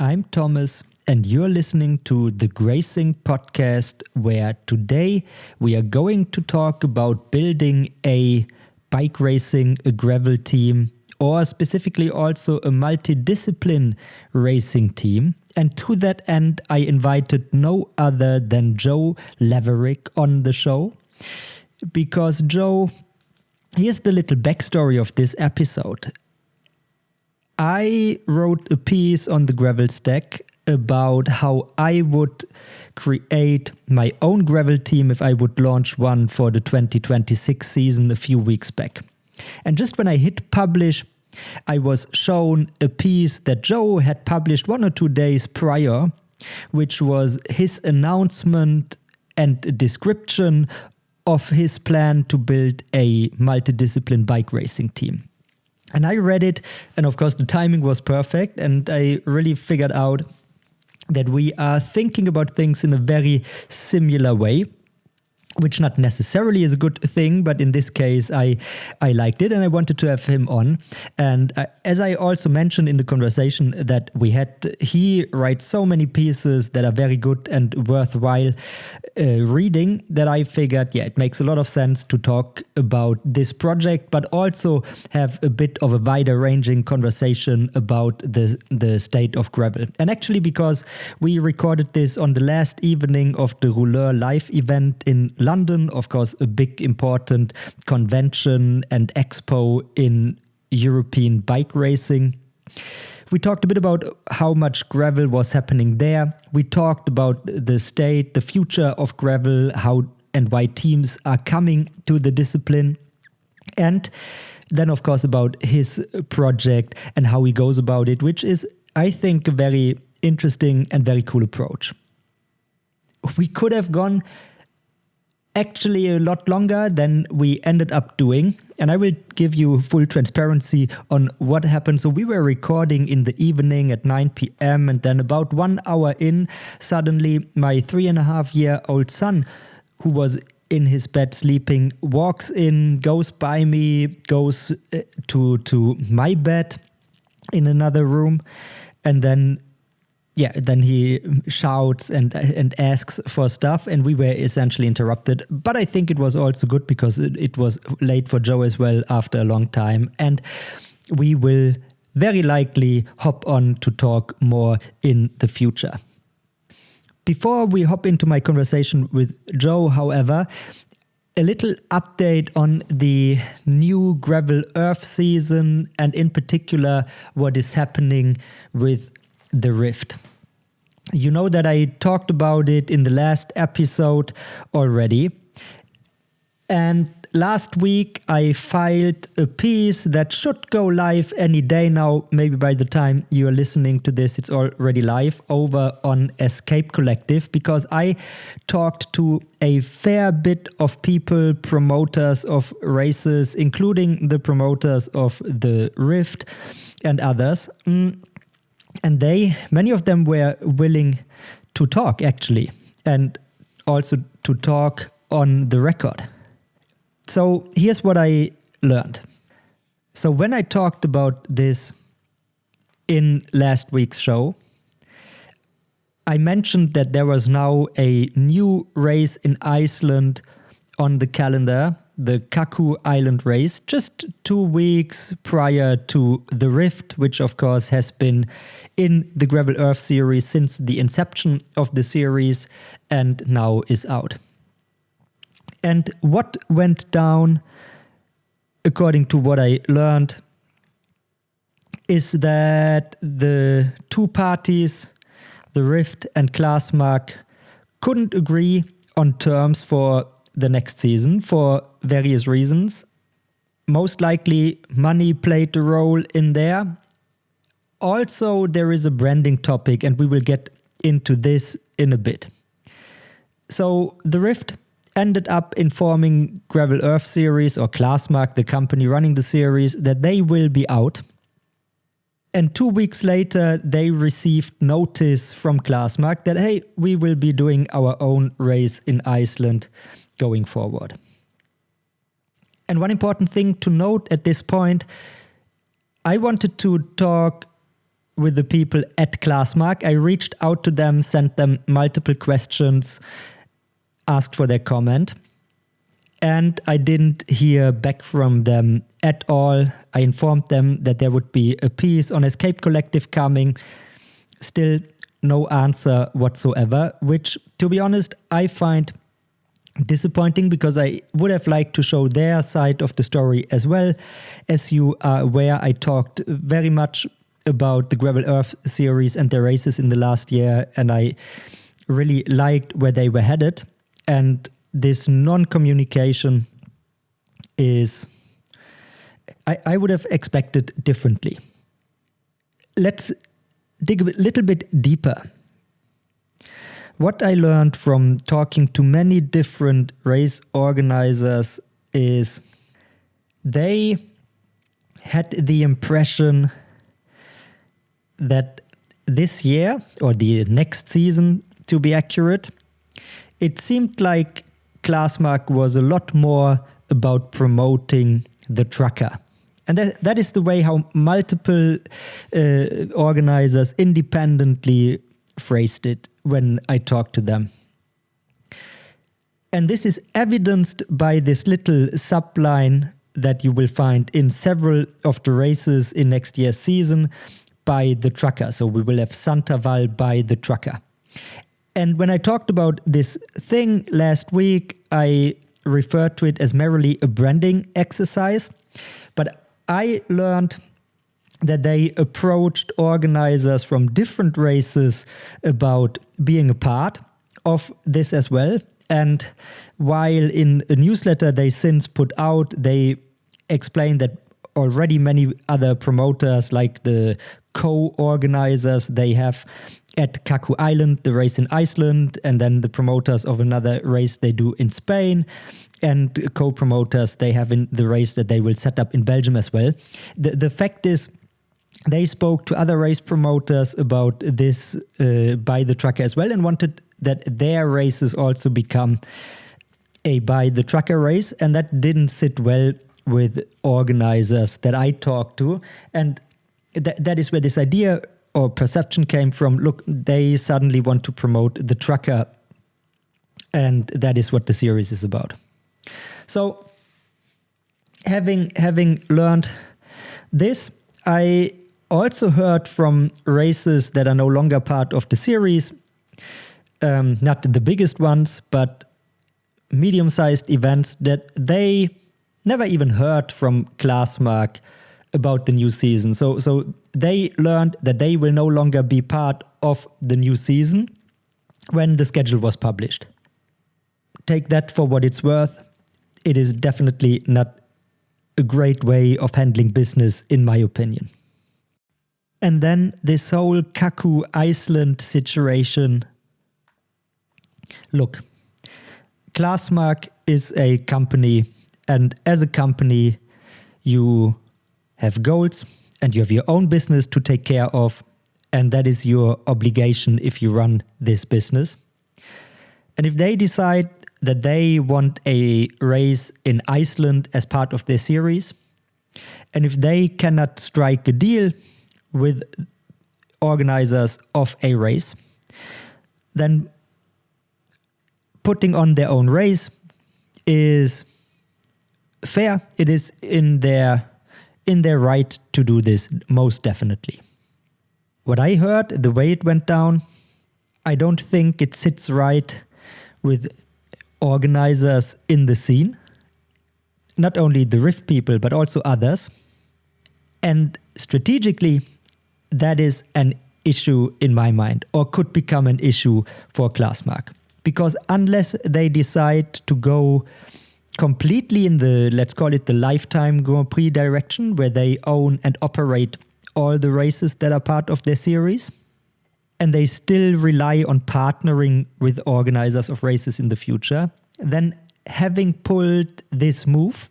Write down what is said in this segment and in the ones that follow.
I'm Thomas, and you're listening to the Gracing Podcast, where today we are going to talk about building a bike racing, a gravel team, or specifically also a multidiscipline racing team. And to that end, I invited no other than Joe Laverick on the show, because Joe, here's the little backstory of this episode. I wrote a piece on the Gravel Stack about how I would create my own gravel team if I would launch one for the 2026 season a few weeks back. And just when I hit publish, I was shown a piece that Joe had published 1 or 2 days prior, which was his announcement and description of his plan to build a multidiscipline bike racing team. And I read it, and of course the timing was perfect, and I really figured out that we are thinking about things in a very similar way, which not necessarily is a good thing, but in this case I liked it and I wanted to have him on. And as I also mentioned in the conversation that we had, he writes so many pieces that are very good and worthwhile reading that I figured, it makes a lot of sense to talk about this project, but also have a bit of a wider ranging conversation about the state of gravel. And actually, because we recorded this on the last evening of the Rouleur Live event in London, of course, a big important convention and expo in European bike racing. We talked a bit about how much gravel was happening there. We talked about the state, the future of gravel, how and why teams are coming to the discipline. And then, of course, about his project and how he goes about it, which is, I think, a very interesting and very cool approach. We could have gone actually a lot longer than we ended up doing. And I will give you full transparency on what happened. So we were recording in the evening at 9 p.m. and then about 1 hour in, suddenly my 3.5-year-old son, who was in his bed sleeping, walks in, goes by me, goes to my bed in another room, and then he shouts and asks for stuff, and we were essentially interrupted. But I think it was also good because it was late for Joe as well after a long time, and we will very likely hop on to talk more in the future. Before we hop into my conversation with Joe, however, a little update on the new Gravel Earth season, and in particular what is happening with the Rift. You know that I talked about it in the last episode already. And last week I filed a piece that should go live any day now. Maybe by the time you are listening to this, it's already live over on Escape Collective, because I talked to a fair bit of people, promoters of races, including the promoters of the Rift and others. And many of them were willing to talk, actually, and also to talk on the record. So here's what I learned. So when I talked about this in last week's show, I mentioned that there was now a new race in Iceland on the calendar, the Kaku Island race, just 2 weeks prior to the Rift, which of course has been in the Gravel Earth series since the inception of the series and now is out. And what went down, according to what I learned, is that the two parties, the Rift and Classmark, couldn't agree on terms for the next season for various reasons. Most likely money played a role in there. Also, there is a branding topic, and we will get into this in a bit. So the Rift ended up informing Gravel Earth series, or Classmark, the company running the series, that they will be out. And 2 weeks later, they received notice from Classmark that, hey, we will be doing our own race in Iceland going forward. And one important thing to note at this point, I wanted to talk with the people at Classmark. I reached out to them, sent them multiple questions, asked for their comment. And I didn't hear back from them at all. I informed them that there would be a piece on Escape Collective coming. Still no answer whatsoever, which, to be honest, I find disappointing because I would have liked to show their side of the story as well. As you are aware, I talked very much about the Gravel Earth series and the races in the last year, and I really liked where they were headed. And this non-communication is, I would have expected differently. Let's dig a little bit deeper. What I learned from talking to many different race organizers is they had the impression that this year, or the next season to be accurate, it seemed like Classmark was a lot more about promoting the Traka. And that is the way how multiple organizers independently phrased it when I talked to them. And this is evidenced by this little subline that you will find in several of the races in next year's season by the Traka. So we will have Santaval by the Traka. And when I talked about this thing last week, I referred to it as merely a branding exercise. But I learned that they approached organizers from different races about being a part of this as well. And while in a newsletter they since put out, they explained that already many other promoters, like the co-organizers they have at Kaku Island, the race in Iceland, and then the promoters of another race they do in Spain, and co-promoters they have in the race that they will set up in Belgium as well. The fact is, they spoke to other race promoters about this by the Traka as well, and wanted that their races also become a by the Traka race, and that didn't sit well with organizers that I talked to. And that is where this idea or perception came from. Look, they suddenly want to promote the Traka, and that is what the series is about. So having learned this, I also heard from races that are no longer part of the series, not the biggest ones, but medium-sized events, that they never even heard from Classmark about the new season. So they learned that they will no longer be part of the new season when the schedule was published. Take that for what it's worth. It is definitely not a great way of handling business, in my opinion. And then this whole Kaku Iceland situation. Look, Classmark is a company, and as a company, you have goals and you have your own business to take care of, and that is your obligation if you run this business. And if they decide that they want a race in Iceland as part of their series, and if they cannot strike a deal with organizers of a race, then putting on their own race is fair. It is in their right to do this, most definitely. What I heard, the way it went down, I don't think it sits right with organizers in the scene. Not only the Rift people, but also others. And strategically, that is an issue in my mind, or could become an issue for Classmark. Because unless they decide to go completely in the, let's call it the lifetime Grand Prix direction, where they own and operate all the races that are part of their series, and they still rely on partnering with organizers of races in the future, then having pulled this move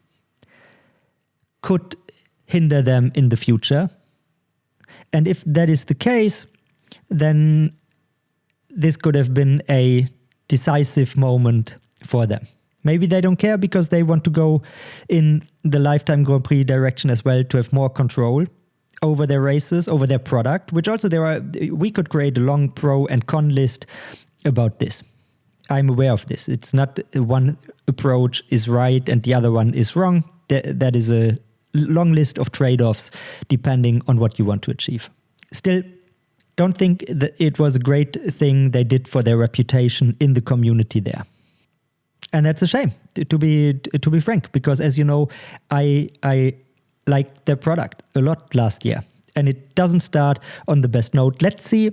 could hinder them in the future. And if that is the case, then this could have been a decisive moment for them. Maybe they don't care because they want to go in the lifetime Grand Prix direction as well to have more control over their races, over their product, which also we could create a long pro and con list about this. I'm aware of this. It's not one approach is right and the other one is wrong. That is a long list of trade-offs depending on what you want to achieve. Still, don't think that it was a great thing they did for their reputation in the community there. And that's a shame, to be frank, because as you know, I liked their product a lot last year. And it doesn't start on the best note. Let's see.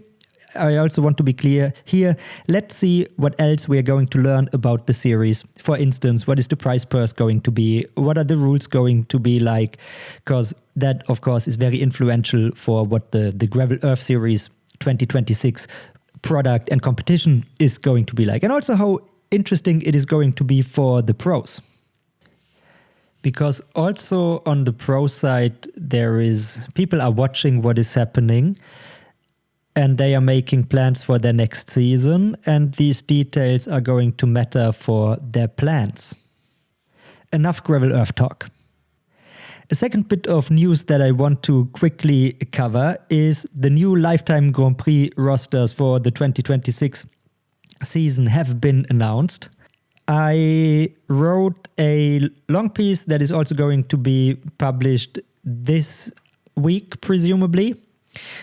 I also want to be clear here. Let's see what else we are going to learn about the series. For instance, what is the prize purse going to be? What are the rules going to be like? Because that, of course, is very influential for what the Gravel Earth Series 2026 product and competition is going to be like. And also how interesting it is going to be for the pros. Because also on the pro side, people are watching what is happening. And they are making plans for their next season, and these details are going to matter for their plans. Enough Gravel Earth talk. A second bit of news that I want to quickly cover is the new Lifetime Grand Prix rosters for the 2026 season have been announced. I wrote a long piece that is also going to be published this week, presumably,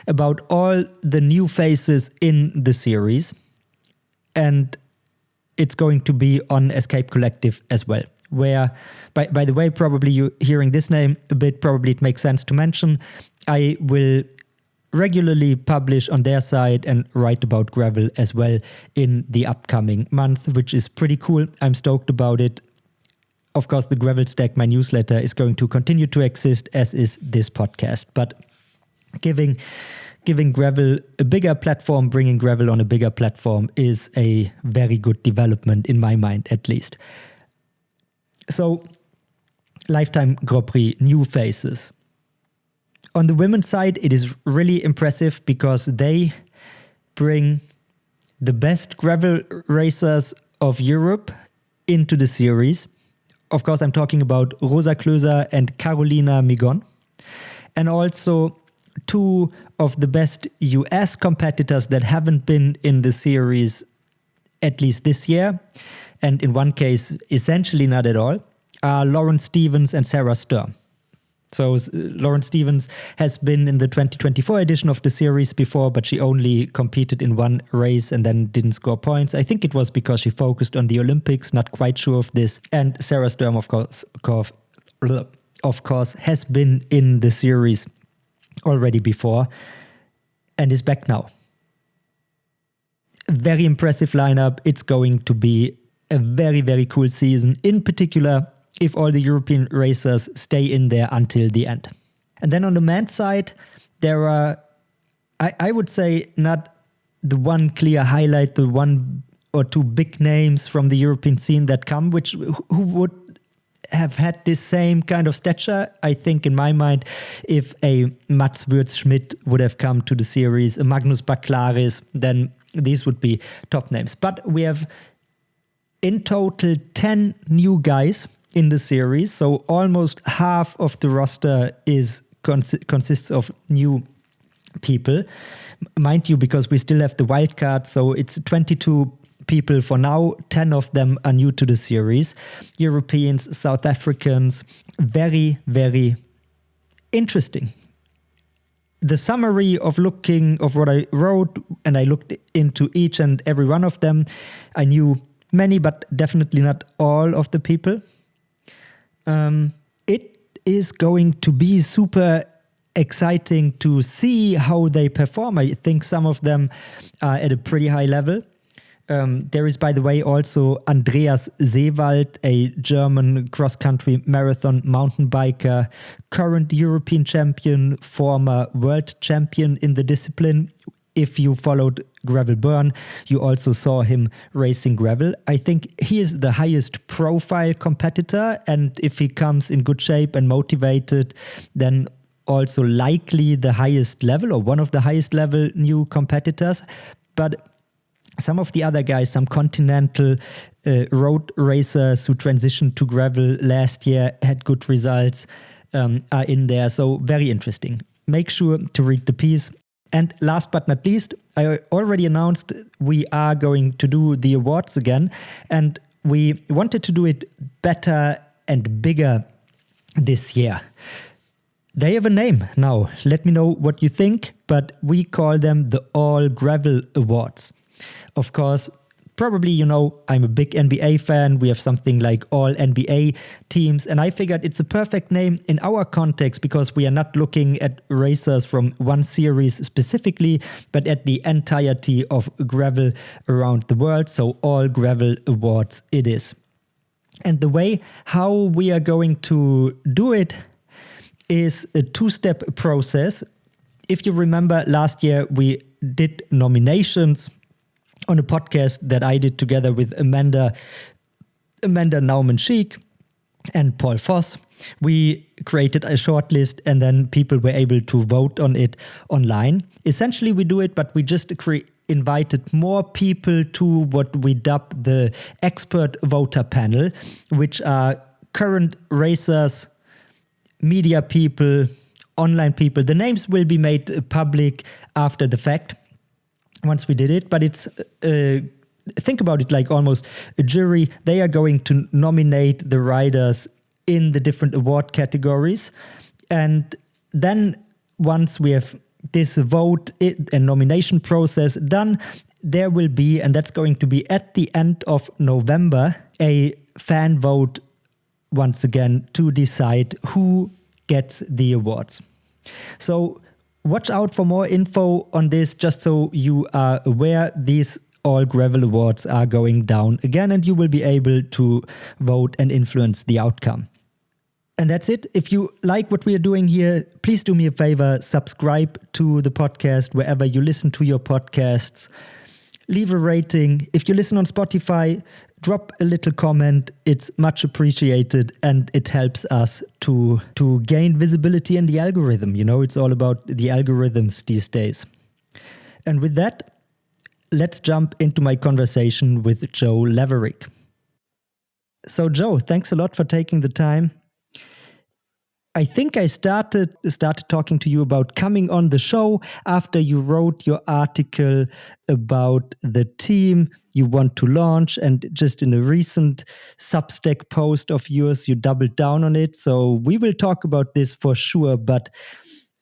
about all the new faces in the series. And it's going to be on Escape Collective as well. Where, by the way, probably you hearing this name a bit, probably it makes sense to mention, I will regularly publish on their site and write about gravel as well in the upcoming month, which is pretty cool. I'm stoked about it. Of course, the Gravel Stack, my newsletter, is going to continue to exist, as is this podcast. But giving gravel a bigger platform, bringing gravel on a bigger platform is a very good development in my mind, at least. So, Lifetime Grand Prix, new faces. On the women's side, it is really impressive because they bring the best gravel racers of Europe into the series. Of course, I'm talking about Rosa Klöser and Carolina Migon. And also two of the best US competitors that haven't been in the series at least this year, and in one case essentially not at all, are Lauren Stevens and Sarah Sturm. So Lauren Stevens has been in the 2024 edition of the series before, but she only competed in one race and then didn't score points. I think it was because she focused on the Olympics, not quite sure of this. And Sarah Sturm, of course, has been in the series already before and is back now. Very impressive lineup. It's going to be a very, very cool season, in particular if all the European racers stay in there until the end. And then on the men's side, there are, I would say, not the one clear highlight, the one or two big names from the European scene that come, who would have had this same kind of stature. I think in my mind, if a Mats Würz-Schmidt would have come to the series, a Magnus Baklaris, then these would be top names. But we have in total 10 new guys in the series. So almost half of the roster consists of new people. Mind you, because we still have the wild card, so it's 22 people for now. 10 of them are new to the series. Europeans, South Africans, very, very interesting. The summary of what I wrote, and I looked into each and every one of them. I knew many, but definitely not all of the people. It is going to be super exciting to see how they perform. I think some of them are at a pretty high level. There is, by the way, also Andreas Seewald, a German cross-country marathon mountain biker, current European champion, former world champion in the discipline. If you followed Gravel Burn, you also saw him racing gravel. I think he is the highest profile competitor, and if he comes in good shape and motivated, then also likely the highest level or one of the highest level new competitors. But some of the other guys, some continental road racers who transitioned to gravel last year, had good results, are in there. So very interesting. make sure to read the piece. And last but not least, I already announced we are going to do the awards again, and we wanted to do it better and bigger this year. They have a name now. Let me know what you think, but we call them the All Gravel Awards. Of course, probably you know I'm a big NBA fan. We have something like all NBA teams, and I figured it's a perfect name in our context because we are not looking at racers from one series specifically, but at the entirety of gravel around the world. So All Gravel Awards it is. And the way how we are going to do it is a two-step process. If you remember last year, we did nominations on a podcast that I did together with Amanda Naumann-Schiek and Paul Voss. We created a shortlist and then people were able to vote on it online. Essentially, we do it, but we just invited more people to what we dub the expert voter panel, which are current racers, media people, online people. The names will be made public after the fact once we did it, but it's think about it like almost a jury. They are going to nominate the riders in the different award categories, and then once we have this vote and nomination process done, there will be, and that's going to be at the end of November, a fan vote once again to decide who gets the awards. So watch out for more info on this, just so you are aware. These All Gravel Awards are going down again, and you will be able to vote and influence the outcome. And that's it. If you like what we are doing here, please do me a favor, subscribe to the podcast wherever you listen to your podcasts. Leave a rating. If you listen on Spotify, drop a little comment. It's much appreciated, and it helps us to gain visibility in the algorithm. You know, it's all about the algorithms these days. And with that, let's jump into my conversation with Joe Laverick. So Joe, thanks a lot for taking the time. I think I started talking to you about coming on the show after you wrote your article about the team you want to launch, and just in a recent Substack post of yours, you doubled down on it. So we will talk about this for sure, but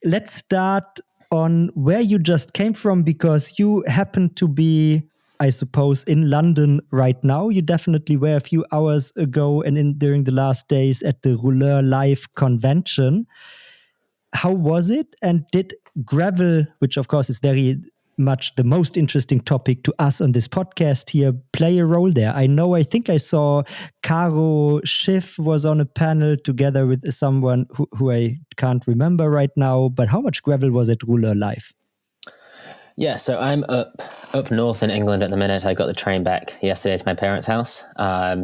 let's start on where you just came from, because you happen to be, I suppose, in London right now. You definitely were a few hours ago and during the last days at the Rouleur Live convention. How was it? And did gravel, which of course is very much the most interesting topic to us on this podcast here, play a role there? I think I saw Caro Schiff was on a panel together with someone who I can't remember right now, but how much gravel was at Rouleur Live? Yeah, so I'm up north in England at the minute. I got the train back yesterday to my parents' house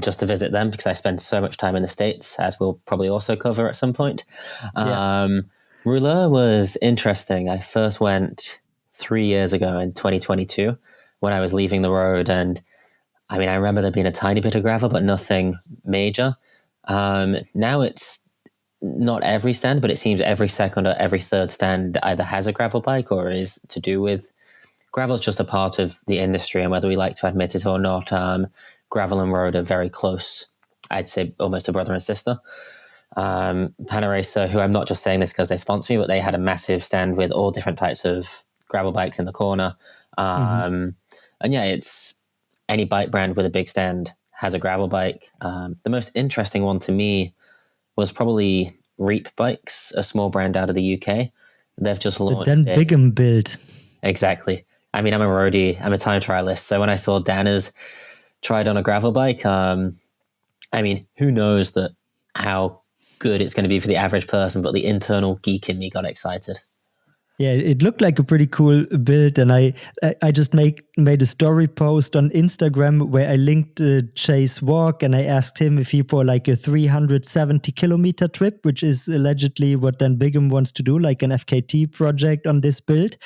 just to visit them, because I spend so much time in the States, as we'll probably also cover at some point. Rouleur was interesting. I first went 3 years ago in 2022 when I was leaving the road. And I mean, I remember there being a tiny bit of gravel, but nothing major. Now it's not every stand, but it seems every second or every third stand either has a gravel bike or is to do with gravel. Is just a part of the industry, and whether we like to admit it or not, gravel and road are very close. I'd say almost a brother and sister. Panaracer, who I'm not just saying this because they sponsor me, but they had a massive stand with all different types of gravel bikes in the corner. And yeah, it's any bike brand with a big stand has a gravel bike. The most interesting one to me was probably Reap Bikes, a small brand out of the UK. They've just launched the Dan Bigham build. Exactly. I mean, I'm a roadie, I'm a time trialist. So when I saw Dana's tried on a gravel bike, I mean, who knows how good it's going to be for the average person, but the internal geek in me got excited. Yeah, it looked like a pretty cool build, and I just made a story post on Instagram where I linked Chase Walk, and I asked him if he for like a 370-kilometer trip, which is allegedly what Dan Bigham wants to do, like an FKT project on this build.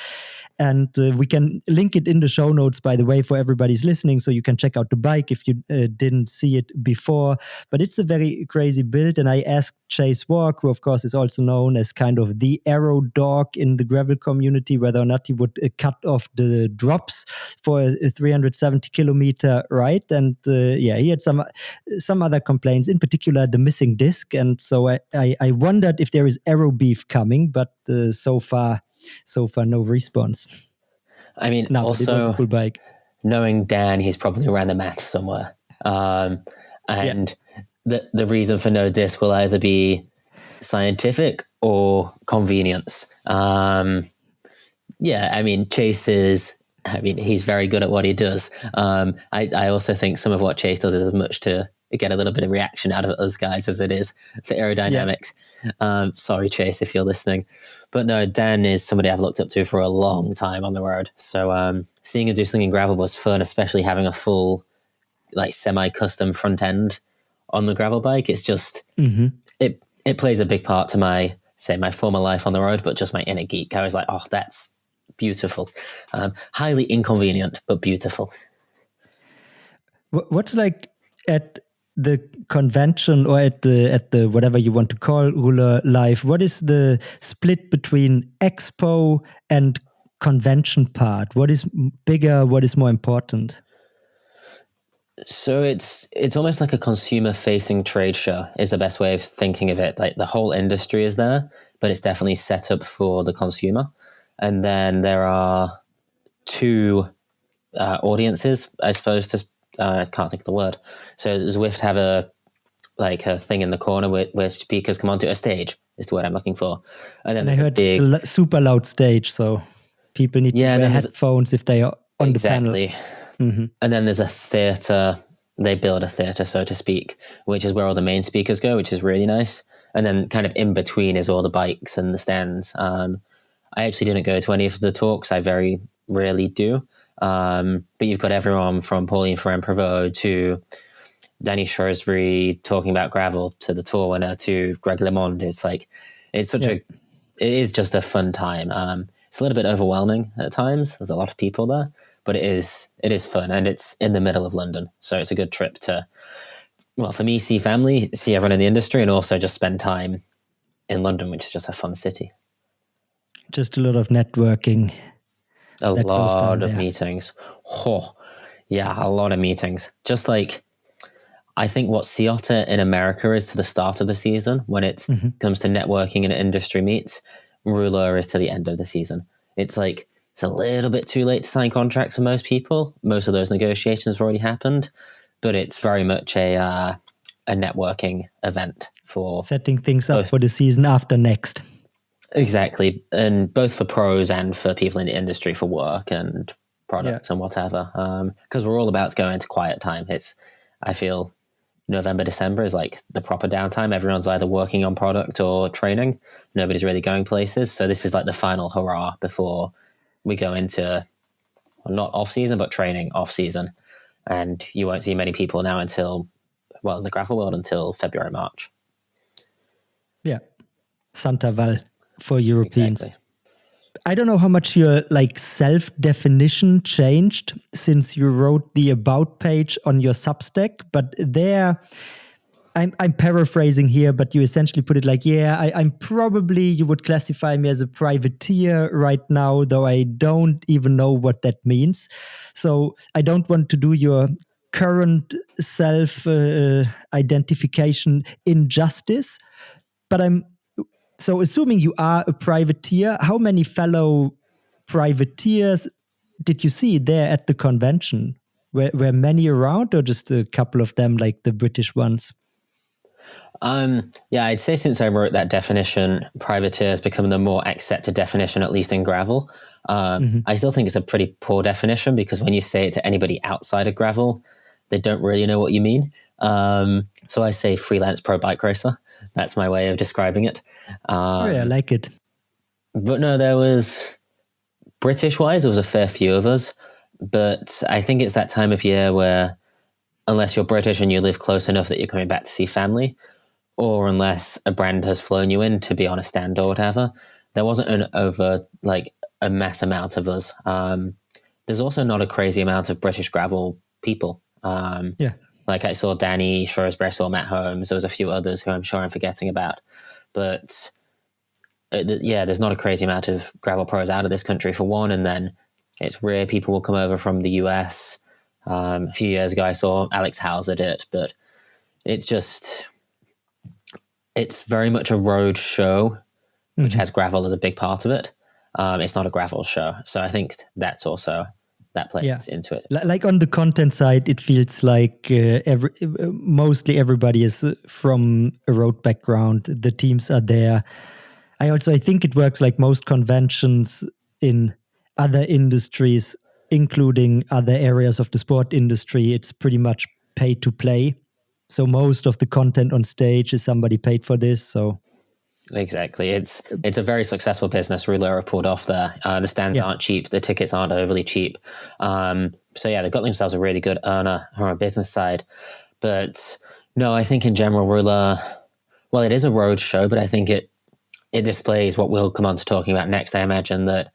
And we can link it in the show notes, by the way, for everybody's listening, so you can check out the bike if you didn't see it before. But it's a very crazy build, and I asked Chase Walk, who of course is also known as kind of the arrow dog in the gravel community, whether or not he would cut off the drops for a 370-kilometer ride. And yeah, he had some other complaints, in particular the missing disc. And so I wondered if there is arrow beef coming, but so far no response. I mean, No, but it was a also cool bike. knowing Dan, he's probably ran the math somewhere. And the reason for no disc will either be scientific or convenience. Yeah, I mean, he's very good at what he does. I also think some of what Chase does is as much to get a little bit of reaction out of us guys as it is for aerodynamics. Sorry, Chase, if you're listening. But no, Dan is somebody I've looked up to for a long time on the road. So seeing him do something in gravel was fun, especially having a full, like, semi-custom front end on the gravel bike. It's just, it plays a big part to my former life on the road, but just my inner geek. I was like, oh, that's beautiful. Highly inconvenient, but beautiful. What's like at the convention or at the whatever you want to call Ruler Live, what is the split between expo and convention part? What is bigger? What is more important? So it's almost like a consumer-facing trade show is the best way of thinking of it. Like, the whole industry is there, but it's definitely set up for the consumer. And then there are two audiences, I suppose. I can't think of the word. So Zwift have a thing in the corner where speakers come onto a stage, is the word I'm looking for. And then I heard the super loud stage, so people need to wear headphones if they are on the panel. Mm-hmm. And then there's a theatre. They build a theatre, so to speak, which is where all the main speakers go, which is really nice. And then kind of in between is all the bikes and the stands. I actually didn't go to any of the talks. I very rarely do. But you've got everyone from Pauline Ferrand-Prévot to Danny Shrewsbury talking about gravel, to the tour winner, to Greg LeMond. It is just a fun time. It's a little bit overwhelming at times. There's a lot of people there, but it is fun, and it's in the middle of London. So it's a good trip to, well, for me, see family, see everyone in the industry, and also just spend time in London, which is just a fun city. Just a lot of networking. A lot of meetings. Oh, yeah, a lot of meetings. Just like, I think what Ciota in America is to the start of the season, when it comes to networking and industry meets, Ruler is to the end of the season. It's like, it's a little bit too late to sign contracts for most people. Most of those negotiations have already happened, but it's very much a networking event for setting things up for the season after next. Exactly. And both for pros and for people in the industry for work and products and whatever. Because we're all about to go into quiet time. I feel November, December is like the proper downtime. Everyone's either working on product or training. Nobody's really going places. So this is like the final hurrah before we go into, well, not off season, but training off season. And you won't see many people now until, well, in the gravel world, until February, March. Yeah. Santa Val for Europeans. Exactly. I don't know how much your self-definition changed since you wrote the about page on your Substack, but there, I'm paraphrasing here, but you essentially put it like, I'm probably, you would classify me as a privateer right now, though I don't even know what that means. So I don't want to do your current self-identification injustice, but so assuming you are a privateer, how many fellow privateers did you see there at the convention? Were many around, or just a couple of them, like the British ones? Yeah, I'd say since I wrote that definition, privateer has become the more accepted definition, at least in gravel. I still think it's a pretty poor definition, because when you say it to anybody outside of gravel, they don't really know what you mean. So I say freelance pro bike racer. That's my way of describing it. I like it. But no, there was, British-wise, there was a fair few of us. But I think it's that time of year where, unless you're British and you live close enough that you're coming back to see family, or unless a brand has flown you in to be on a stand or whatever, there wasn't a mass amount of us. There's also not a crazy amount of British gravel people. Yeah. Like I saw Danny Shrewsbury, I saw Matt Holmes. There was a few others who I'm sure I'm forgetting about. But there's not a crazy amount of gravel pros out of this country for one. And then it's rare people will come over from the US. A few years ago, I saw Alex Hauser did it, but it's very much a road show, which has gravel as a big part of it. It's not a gravel show. So I think that plays into it. Like on the content side, it feels like mostly everybody is from a road background. The teams are there. I think it works like most conventions in other industries, including other areas of the sport industry. It's pretty much pay to play. So most of the content on stage is somebody paid for this. So exactly, it's a very successful business Rouleur pulled off there. The stands aren't cheap, the tickets aren't overly cheap. So they've got themselves a really good earner from a business side. But no, I think in general Rouleur, well, it is a road show, but I think it displays what we'll come on to talking about next. I imagine that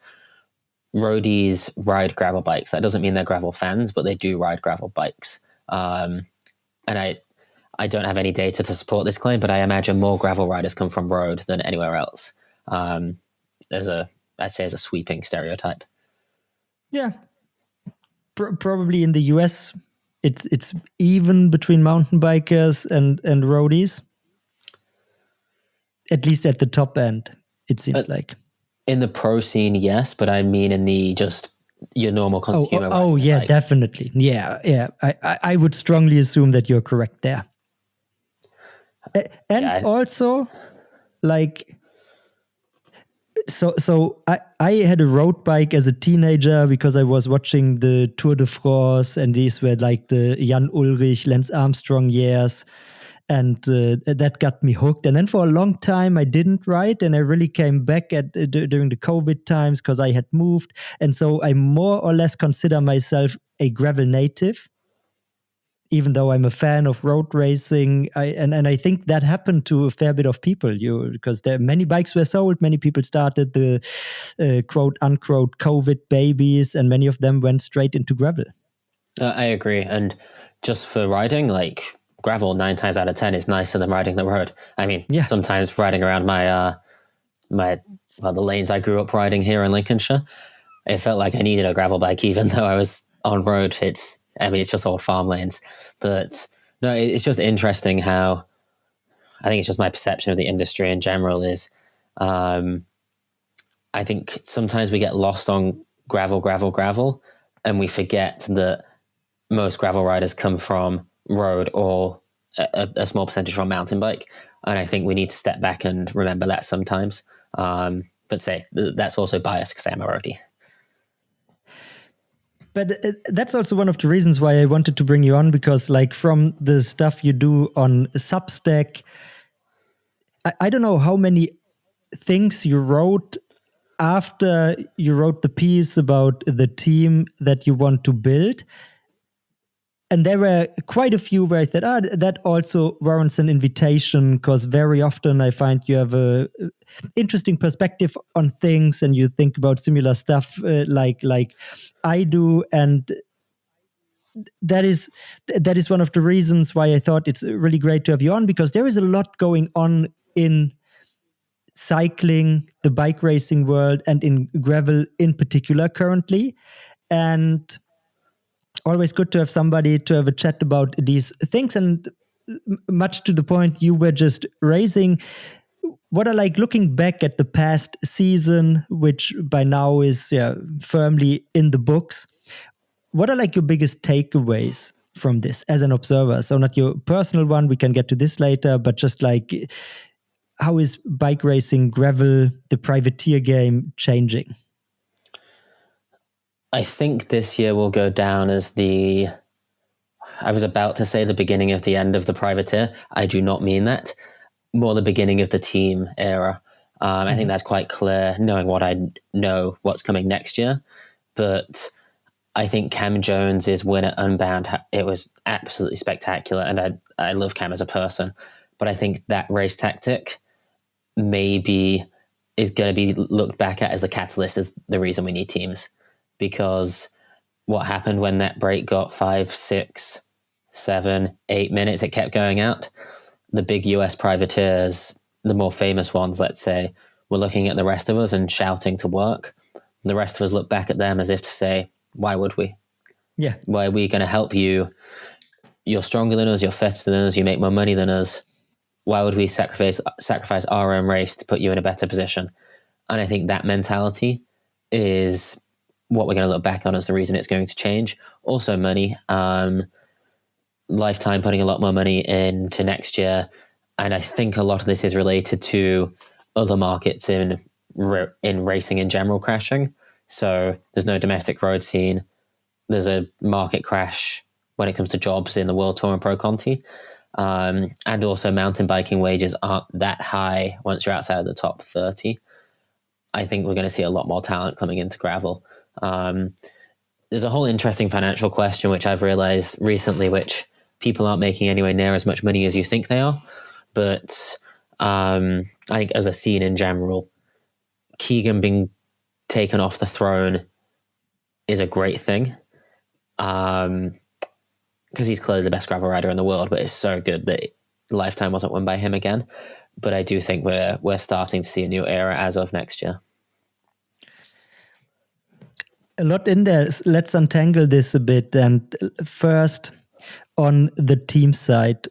roadies ride gravel bikes. That doesn't mean they're gravel fans, but they do ride gravel bikes. And I don't have any data to support this claim, but I imagine more gravel riders come from road than anywhere else. I'd say as a sweeping stereotype. Yeah. Probably in the US, it's even between mountain bikers and roadies. At least at the top end, it seems like. In the pro scene, yes, but I mean in the just your normal consumer. Bike. Definitely. Yeah. I would strongly assume that you're correct there. And also, like, so I had a road bike as a teenager because I was watching the Tour de France, and these were like the Jan Ullrich, Lance Armstrong years. And that got me hooked. And then for a long time, I didn't ride. And I really came back during the COVID times because I had moved. And so I more or less consider myself a gravel native, even though I'm a fan of road racing. And I think that happened to a fair bit of people, because there many bikes were sold. Many people started the quote unquote COVID babies, and many of them went straight into gravel. I agree. And just for riding, like, gravel 9 times out of 10 is nicer than riding the road. I mean, sometimes riding around the lanes I grew up riding here in Lincolnshire, it felt like I needed a gravel bike, even though I was on road. It's just all farm lanes. But no, it's just interesting how, I think it's just my perception of the industry in general is, I think sometimes we get lost on gravel, and we forget that most gravel riders come from road or a small percentage from mountain bike. And I think we need to step back and remember that sometimes. But that's also biased because I am a roadie. But that's also one of the reasons why I wanted to bring you on, because like from the stuff you do on Substack, I don't know how many things you wrote after you wrote the piece about the team that you want to build. And there were quite a few where I thought, that also warrants an invitation, because very often I find you have a interesting perspective on things and you think about similar stuff like I do. And that is one of the reasons why I thought it's really great to have you on, because there is a lot going on in cycling, the bike racing world, and in gravel in particular currently. And always good to have somebody to have a chat about these things. And much to the point you were just raising, what are, like, looking back at the past season, which by now is firmly in the books, what are like your biggest takeaways from this as an observer? So not your personal one, we can get to this later, but just like, how is bike racing, gravel, the privateer game changing? I think this year will go down as I was about to say the beginning of the end of the privateer. I do not mean that. More the beginning of the team era. I think that's quite clear, knowing what I know what's coming next year. But I think Cam Jones's win at Unbound, it was absolutely spectacular, and I love Cam as a person. But I think that race tactic maybe is going to be looked back at as the catalyst, as the reason we need teams. Because what happened when that break got 5, 6, 7, 8 minutes, it kept going out. The big US privateers, the more famous ones, let's say, were looking at the rest of us and shouting to work. The rest of us look back at them as if to say, why would we? Yeah. Why are we going to help you? You're stronger than us, you're fitter than us, you make more money than us. Why would we sacrifice our own race to put you in a better position? And I think that mentality is what we're going to look back on as the reason it's going to change. Also money. Lifetime putting a lot more money into next year. And I think a lot of this is related to other markets in racing in general crashing. So there's no domestic road scene. There's a market crash when it comes to jobs in the World Tour and Pro Conti. And also mountain biking wages aren't that high once you're outside of the top 30. I think we're going to see a lot more talent coming into gravel. There's a whole interesting financial question, which I've realized recently, which people aren't making anywhere near as much money as you think they are. But I think as a scene in general, Keegan being taken off the throne is a great thing. Because he's clearly the best gravel rider in the world, but it's so good that Lifetime wasn't won by him again. But I do think we're starting to see a new era as of next year. A lot in there. Let's untangle this a bit. And first, on the team side,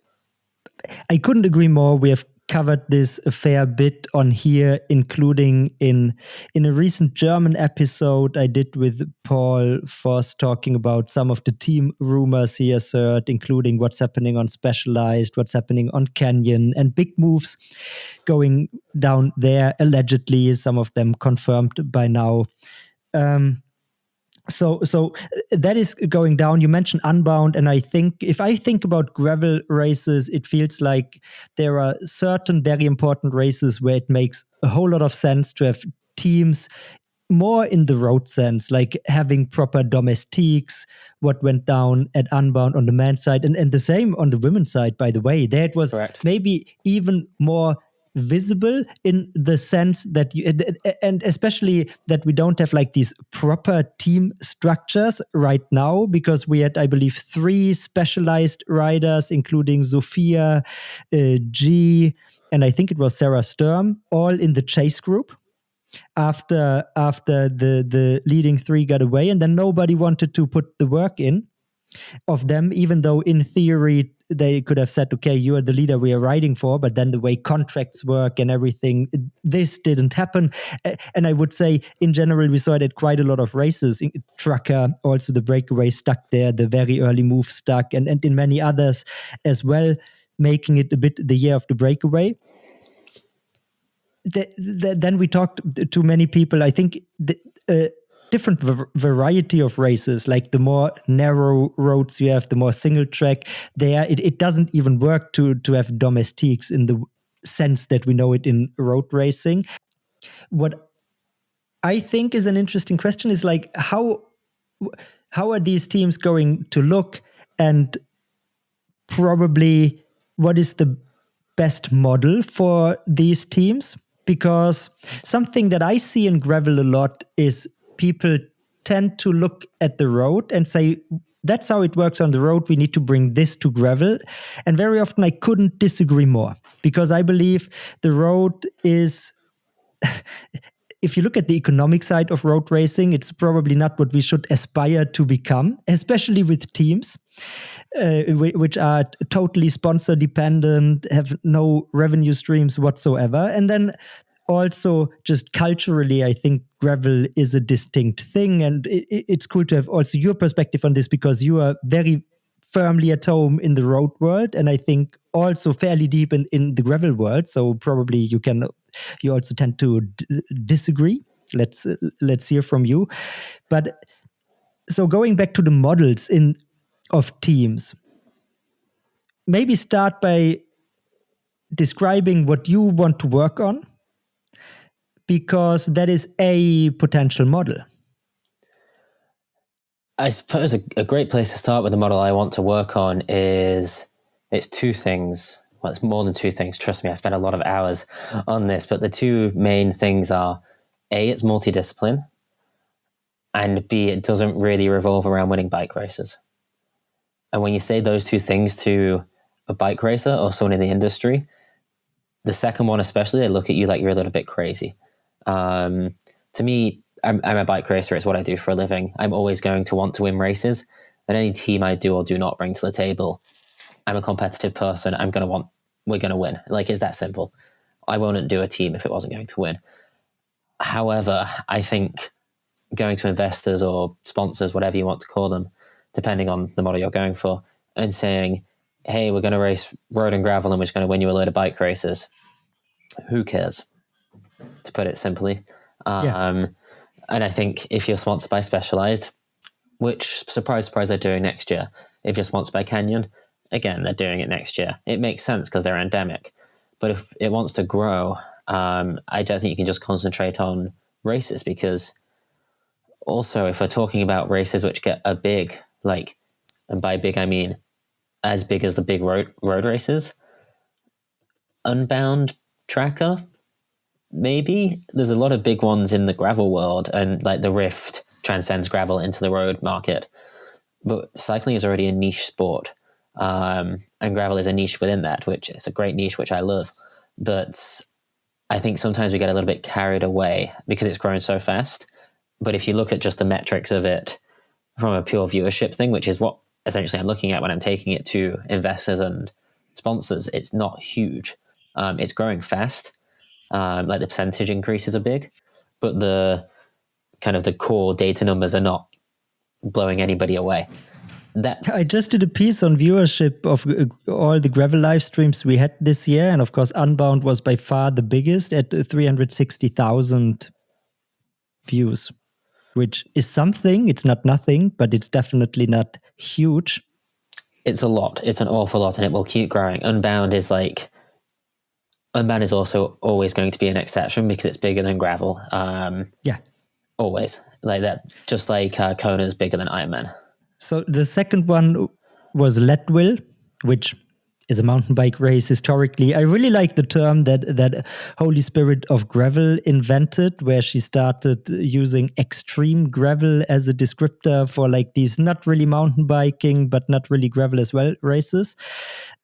I couldn't agree more. We have covered this a fair bit on here, including in a recent German episode I did with Paul Voss, talking about some of the team rumors he has heard, including what's happening on Specialized, what's happening on Canyon, and big moves going down there, allegedly, some of them confirmed by now. So that is going down. You mentioned Unbound, and I think if I think about gravel races, it feels like there are certain very important races where it makes a whole lot of sense to have teams more in the road sense, like having proper domestiques, what went down at Unbound on the men's side, and the same on the women's side, by the way. There it was Correct. maybe even more visible in the sense that you, and especially that we don't have like these proper team structures right now, because we had, I believe, 3 specialized riders, including Sophia, G, and I think it was Sarah Sturm, all in the chase group after the leading 3 got away, and then nobody wanted to put the work in of them, even though in theory they could have said, okay, you are the leader we are riding for, but then the way contracts work and everything, this didn't happen. And I would say in general we saw it at quite a lot of races. In Traka, also the breakaway stuck there, the very early move stuck, and in many others as well, making it a bit the year of the breakaway. Then we talked to many people. I think different variety of races, like the more narrow roads you have, the more single track there, it doesn't even work to have domestiques in the sense that we know it in road racing. What I think is an interesting question is like how are these teams going to look, and probably what is the best model for these teams? Because something that I see in gravel a lot is people tend to look at the road and say, that's how it works on the road, we need to bring this to gravel. And very often I couldn't disagree more, because I believe the road is if you look at the economic side of road racing, it's probably not what we should aspire to become, especially with teams which are totally sponsor dependent, have no revenue streams whatsoever. And then also just culturally, I think gravel is a distinct thing. And it's cool to have also your perspective on this, because you are very firmly at home in the road world, and I think also fairly deep in the gravel world. So probably you also tend to disagree. Let's hear from you. But so going back to the models of teams, maybe start by describing what you want to work on, because that is a potential model. I suppose a great place to start with the model I want to work on is, it's two things. Well, it's more than two things. Trust me, I spent a lot of hours on this, but the two main things are, A, it's multidiscipline, and B, it doesn't really revolve around winning bike races. And when you say those two things to a bike racer or someone in the industry, the second one especially, they look at you like you're a little bit crazy. To me, I'm a bike racer. It's what I do for a living. I'm always going to want to win races. And any team I do or do not bring to the table, I'm a competitive person. We're going to win. Like, it's that simple. I wouldn't do a team if it wasn't going to win. However, I think going to investors or sponsors, whatever you want to call them, depending on the model you're going for, and saying, hey, we're going to race road and gravel and we're just going to win you a load of bike races. Who cares? To put it simply. And I think if you're sponsored by Specialized, which, surprise, surprise, they're doing next year. If you're sponsored by Canyon, again, they're doing it next year. It makes sense because they're endemic. But if it wants to grow, I don't think you can just concentrate on races, because also if we're talking about races which get a big, like, and by big I mean as big as the big road races, Unbound, Traka, maybe. There's a lot of big ones in the gravel world, and like the Rift transcends gravel into the road market. But cycling is already a niche sport, and gravel is a niche within that, which is a great niche, which I love. But I think sometimes we get a little bit carried away because it's grown so fast. But if you look at just the metrics of it from a pure viewership thing, which is what essentially I'm looking at when I'm taking it to investors and sponsors, it's not huge. It's growing fast. Like the percentage increases are big, but the kind of the core data numbers are not blowing anybody away. I just did a piece on viewership of all the gravel live streams we had this year, and of course Unbound was by far the biggest at 360,000 views, which is something. It's not nothing, but it's definitely not huge. It's a lot. It's an awful lot, and it will keep growing. Unbound is also always going to be an exception because it's bigger than gravel. Always. Like that. Just like Kona is bigger than Ironman. So the second one was Leadville, which is a mountain bike race historically. I really like the term that Holy Spirit of Gravel invented, where she started using extreme gravel as a descriptor for like these not really mountain biking, but not really gravel as well races.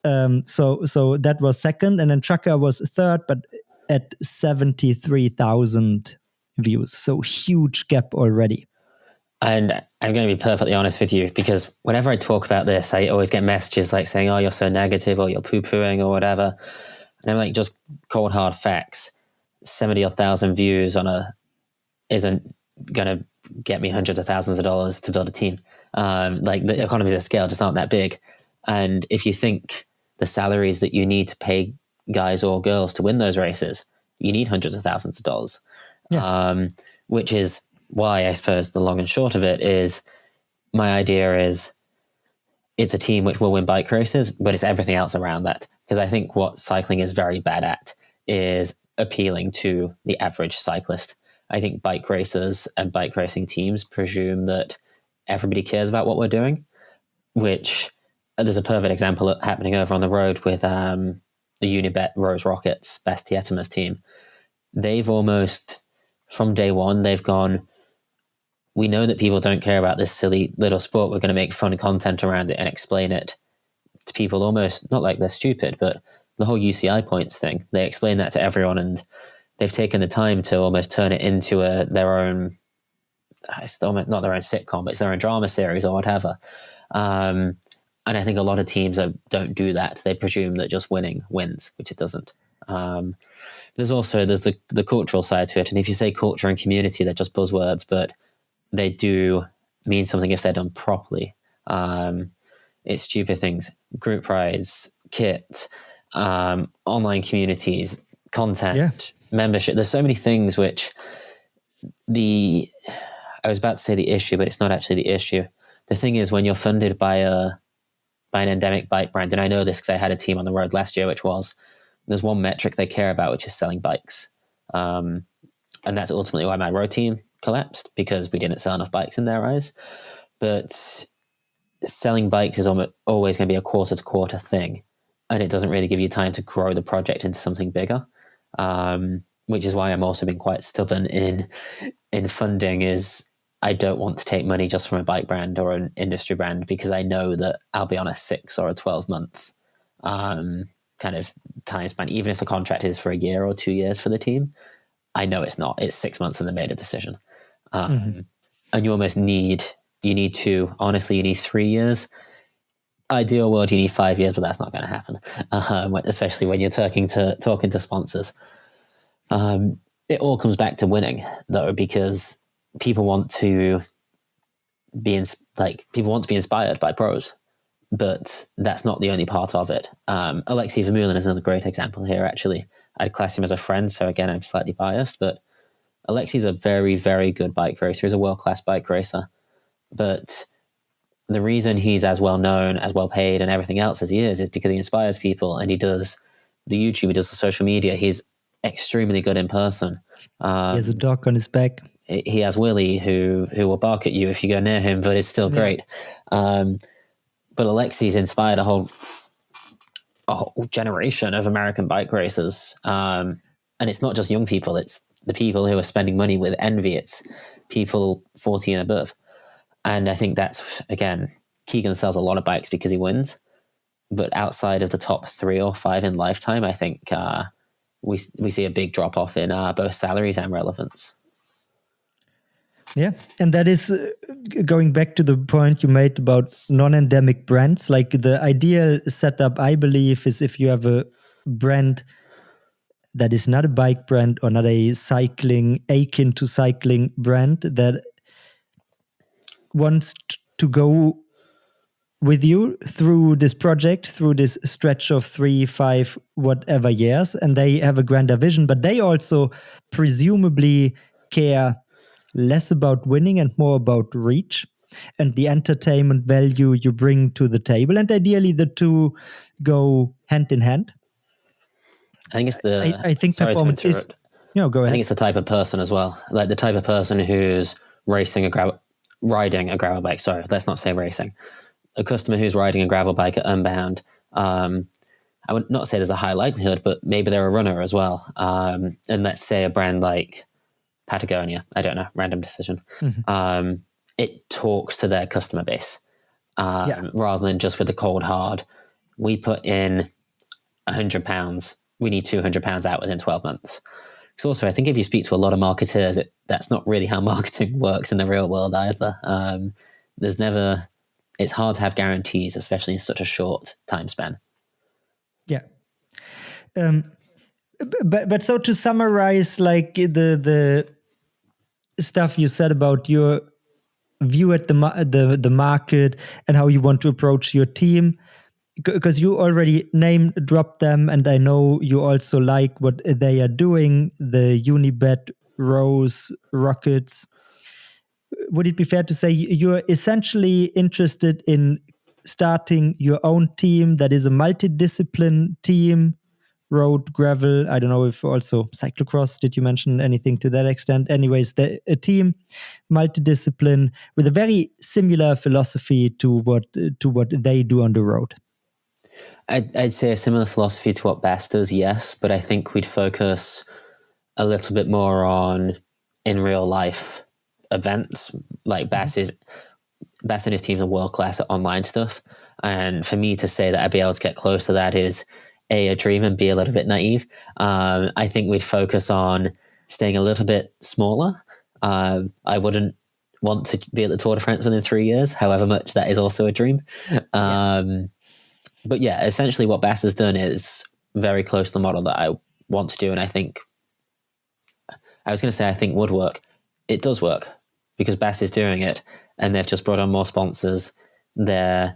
So that was second. And then Traka was third, but at 73,000 views. So huge gap already. And I'm going to be perfectly honest with you, because whenever I talk about this, I always get messages like saying, oh, you're so negative, or you're poo-pooing, or whatever. And I'm like, just cold hard facts. 70,000 views isn't going to get me hundreds of thousands of dollars to build a team. Like the economies of scale just aren't that big. And if you think the salaries that you need to pay guys or girls to win those races, you need hundreds of thousands of dollars. Which is why, I suppose, the long and short of it is, my idea is it's a team which will win bike races, but it's everything else around that. Because I think what cycling is very bad at is appealing to the average cyclist. I think bike racers and bike racing teams presume that everybody cares about what we're doing, which there's a perfect example happening over on the road with the UniBet Rose Rockets, Best Tietima's team. They've almost, from day one, they've gone, we know that people don't care about this silly little sport. We're going to make fun content around it and explain it to people, almost not like they're stupid, but the whole UCI points thing. They explain that to everyone, and they've taken the time to almost turn it into their own, it's almost not their own sitcom, but it's their own drama series or whatever. And I think a lot of teams don't do that. They presume that just winning wins, which it doesn't. There's the cultural side to it. And if you say culture and community, they're just buzzwords, but they do mean something if they're done properly. It's stupid things: group rides, kit, online communities, content, membership. There's so many things which I was about to say the issue, but it's not actually the issue. The thing is, when you're funded by an endemic bike brand, and I know this because I had a team on the road last year, there's one metric they care about, which is selling bikes. And that's ultimately why my road team collapsed, because we didn't sell enough bikes in their eyes. But selling bikes is always going to be a quarter-to-quarter thing, and it doesn't really give you time to grow the project into something bigger, which is why I'm also being quite stubborn in funding. Is I don't want to take money just from a bike brand or an industry brand, because I know that I'll be on a 6 or a 12-month kind of time span. Even if the contract is for a year or 2 years for the team, I know it's not. It's 6 months and they made a decision. And you almost need 3 years. Ideal world, you need 5 years, but that's not going to happen. Especially when you're talking to sponsors. It all comes back to winning, though, because people want to be inspired by pros, but that's not the only part of it. Alexei Vermeulen is another great example here. Actually, I'd class him as a friend, so again, I'm slightly biased, but Alexei's a very, very good bike racer. He's a world-class bike racer, but the reason he's as well known, as well paid, and everything else as he is because he inspires people, and he does the YouTube, he does the social media. He's extremely good in person. He has a dog on his back. He has Willie, who will bark at you if you go near him, but it's still great. But Alexei's inspired a whole generation of American bike racers, and it's not just young people; it's the people who are spending money with envy. It's people 40 and above. And I think that's, again, Keegan sells a lot of bikes because he wins. But outside of the top 3 or 5 in lifetime, I think we see a big drop off in both salaries and relevance. Yeah, and that is going back to the point you made about non-endemic brands. Like the ideal setup, I believe, is if you have a brand that is not a bike brand or not a akin to cycling brand that wants to go with you through this project, through this stretch of 3, 5, whatever years, and they have a grander vision, but they also presumably care less about winning and more about reach and the entertainment value you bring to the table. And ideally, the two go hand in hand. I think it's I think performance is. Go ahead. I think it's the type of person as well, like the type of person who's riding a gravel bike. Sorry, let's not say racing. A customer who's riding a gravel bike at Unbound. I would not say there's a high likelihood, but maybe they're a runner as well. And let's say a brand like Patagonia, I don't know, random decision. It talks to their customer base rather than just with the cold hard. We put in £100. We need £200 out within 12 months. So also, I think if you speak to a lot of marketers, that's not really how marketing works in the real world either. It's hard to have guarantees, especially in such a short time span. Yeah. But so to summarize, like the stuff you said about your view at the market and how you want to approach your team, because you already dropped them, and I know you also like what they are doing, the UniBet Rose Rockets. Would it be fair to say you're essentially interested in starting your own team that is a multidiscipline team, road, gravel, I don't know if also cyclocross, did you mention anything to that extent? Anyways, a team, multidiscipline, with a very similar philosophy to what they do on the road? I'd say a similar philosophy to what Bass does, yes, but I think we'd focus a little bit more on in real life events. Like Bass and his teams are world class at online stuff, and for me to say that I'd be able to get close to that is a dream and be a little bit naive. I think we'd focus on staying a little bit smaller. I wouldn't want to be at the Tour de France within 3 years, however much that is also a dream. But yeah, essentially what Bass has done is very close to the model that I want to do. And I think would work. It does work because Bass is doing it, and they've just brought on more sponsors. I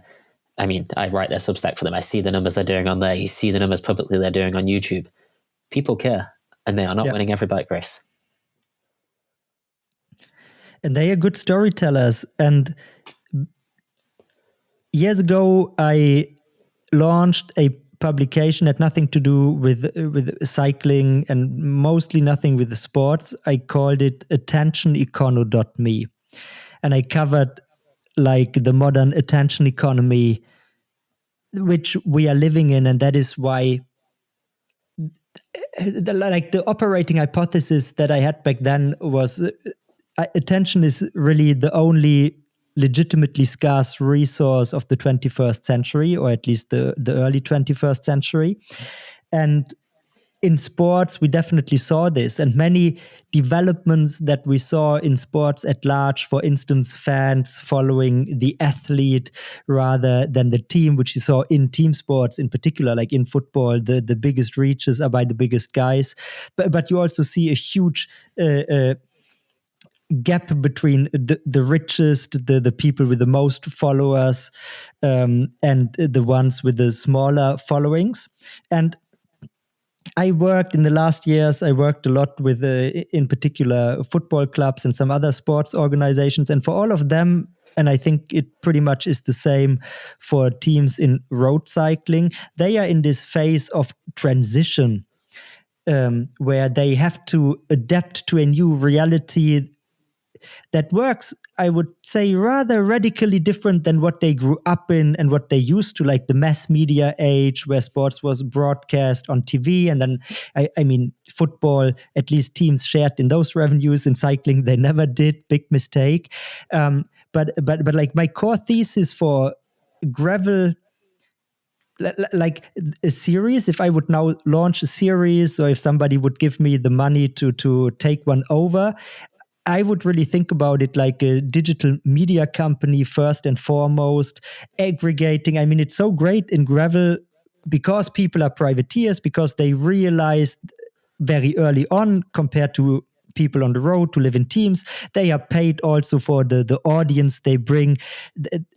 write their Substack for them. I see the numbers they're doing on there. You see the numbers publicly they're doing on YouTube. People care, and they are not winning every bike race. And they are good storytellers. And years ago, I launched a publication, had nothing to do with cycling and mostly nothing with the sports. I called it attentionecono.me. And I covered like the modern attention economy, which we are living in. And that is why the operating hypothesis that I had back then was attention is really the only legitimately scarce resource of the 21st century, or at least the early 21st century. And in sports, we definitely saw this, and many developments that we saw in sports at large, for instance, fans following the athlete rather than the team, which you saw in team sports in particular, like in football, the biggest reaches are by the biggest guys. But you also see a huge gap between the richest, the people with the most followers, and the ones with the smaller followings. And I worked in the last years, I worked a lot with, in particular, football clubs and some other sports organizations. And for all of them, and I think it pretty much is the same for teams in road cycling, they are in this phase of transition where they have to adapt to a new reality that works, I would say, rather radically different than what they grew up in and what they used to, like the mass media age where sports was broadcast on TV. And then, I mean, football, at least teams shared in those revenues. In cycling, they never did. Big mistake. But like my core thesis for gravel, like a series, if I would now launch a series, or if somebody would give me the money to take one over, I would really think about it like a digital media company first and foremost, aggregating. I mean, it's so great in gravel because people are privateers, because they realized very early on, compared to people on the road who live in teams, they are paid also for the audience they bring.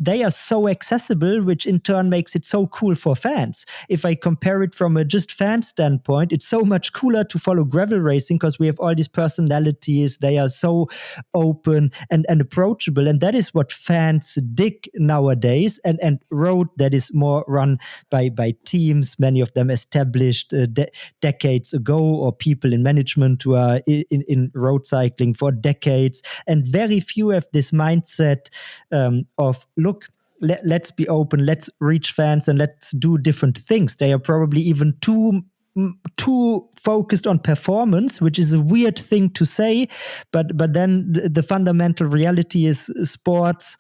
They are so accessible, which in turn makes it so cool for fans. If I compare it from a just fan standpoint, it's so much cooler to follow gravel racing because we have all these personalities. They are so open and approachable. And that is what fans dig nowadays. And road, that is more run by teams, many of them established decades ago, or people in management who are in road cycling for decades, and very few have this mindset of, look, let's be open, let's reach fans, and let's do different things. They are probably even too focused on performance, which is a weird thing to say, but then the fundamental reality is sports,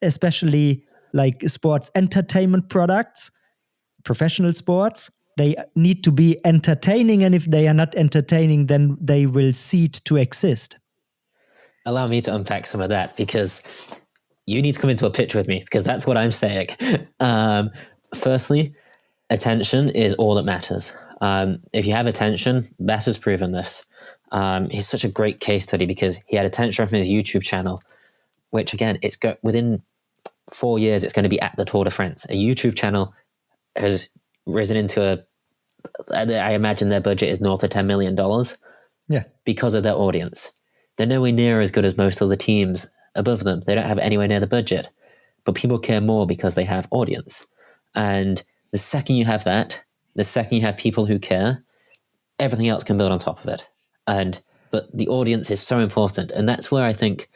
especially like sports entertainment products, professional sports, they need to be entertaining, and if they are not entertaining, then they will cease to exist. Allow me to unpack some of that, because you need to come into a picture with me, because that's what I'm saying. Firstly, attention is all that matters. If you have attention, Bess has proven this. He's such a great case study because he had attention from his YouTube channel, which again, within 4 years, it's going to be at the Tour de France. A YouTube channel has risen into I imagine their budget is north of $10 million. Yeah. Because of their audience. They're nowhere near as good as most of the teams above them. They don't have anywhere near the budget. But people care more because they have audience. And the second you have that, the second you have people who care, everything else can build on top of it. But the audience is so important. And that's where I think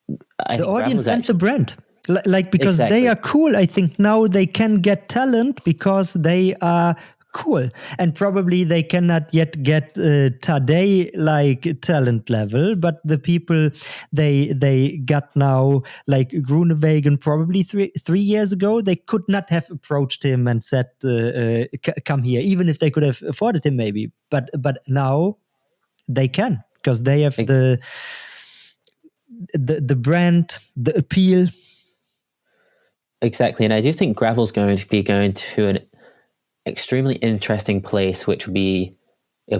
the audience and the brand. Like, because exactly. They are cool. I think now they can get talent because they are cool, and probably they cannot yet get today like talent level, but the people they got now, like Groenewegen, probably three years ago, they could not have approached him and said, come here, even if they could have afforded him maybe, but now they can, because they have the brand, the appeal. Exactly, and I do think gravel's going to be going to an extremely interesting place, which it'll be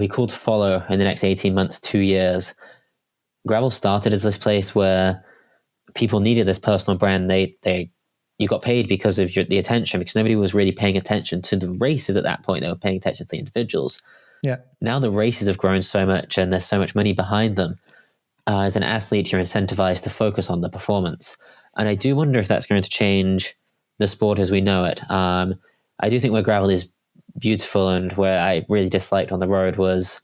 cool to follow in the next 18 months, 2 years. Gravel started as this place where people needed this personal brand. You got paid because of the attention, because nobody was really paying attention to the races at that point. They were paying attention to the individuals. Yeah. Now the races have grown so much and there's so much money behind them. As an athlete, you're incentivized to focus on the performance. And I do wonder if that's going to change the sport as we know it. I do think where gravel is beautiful and where I really disliked on the road was,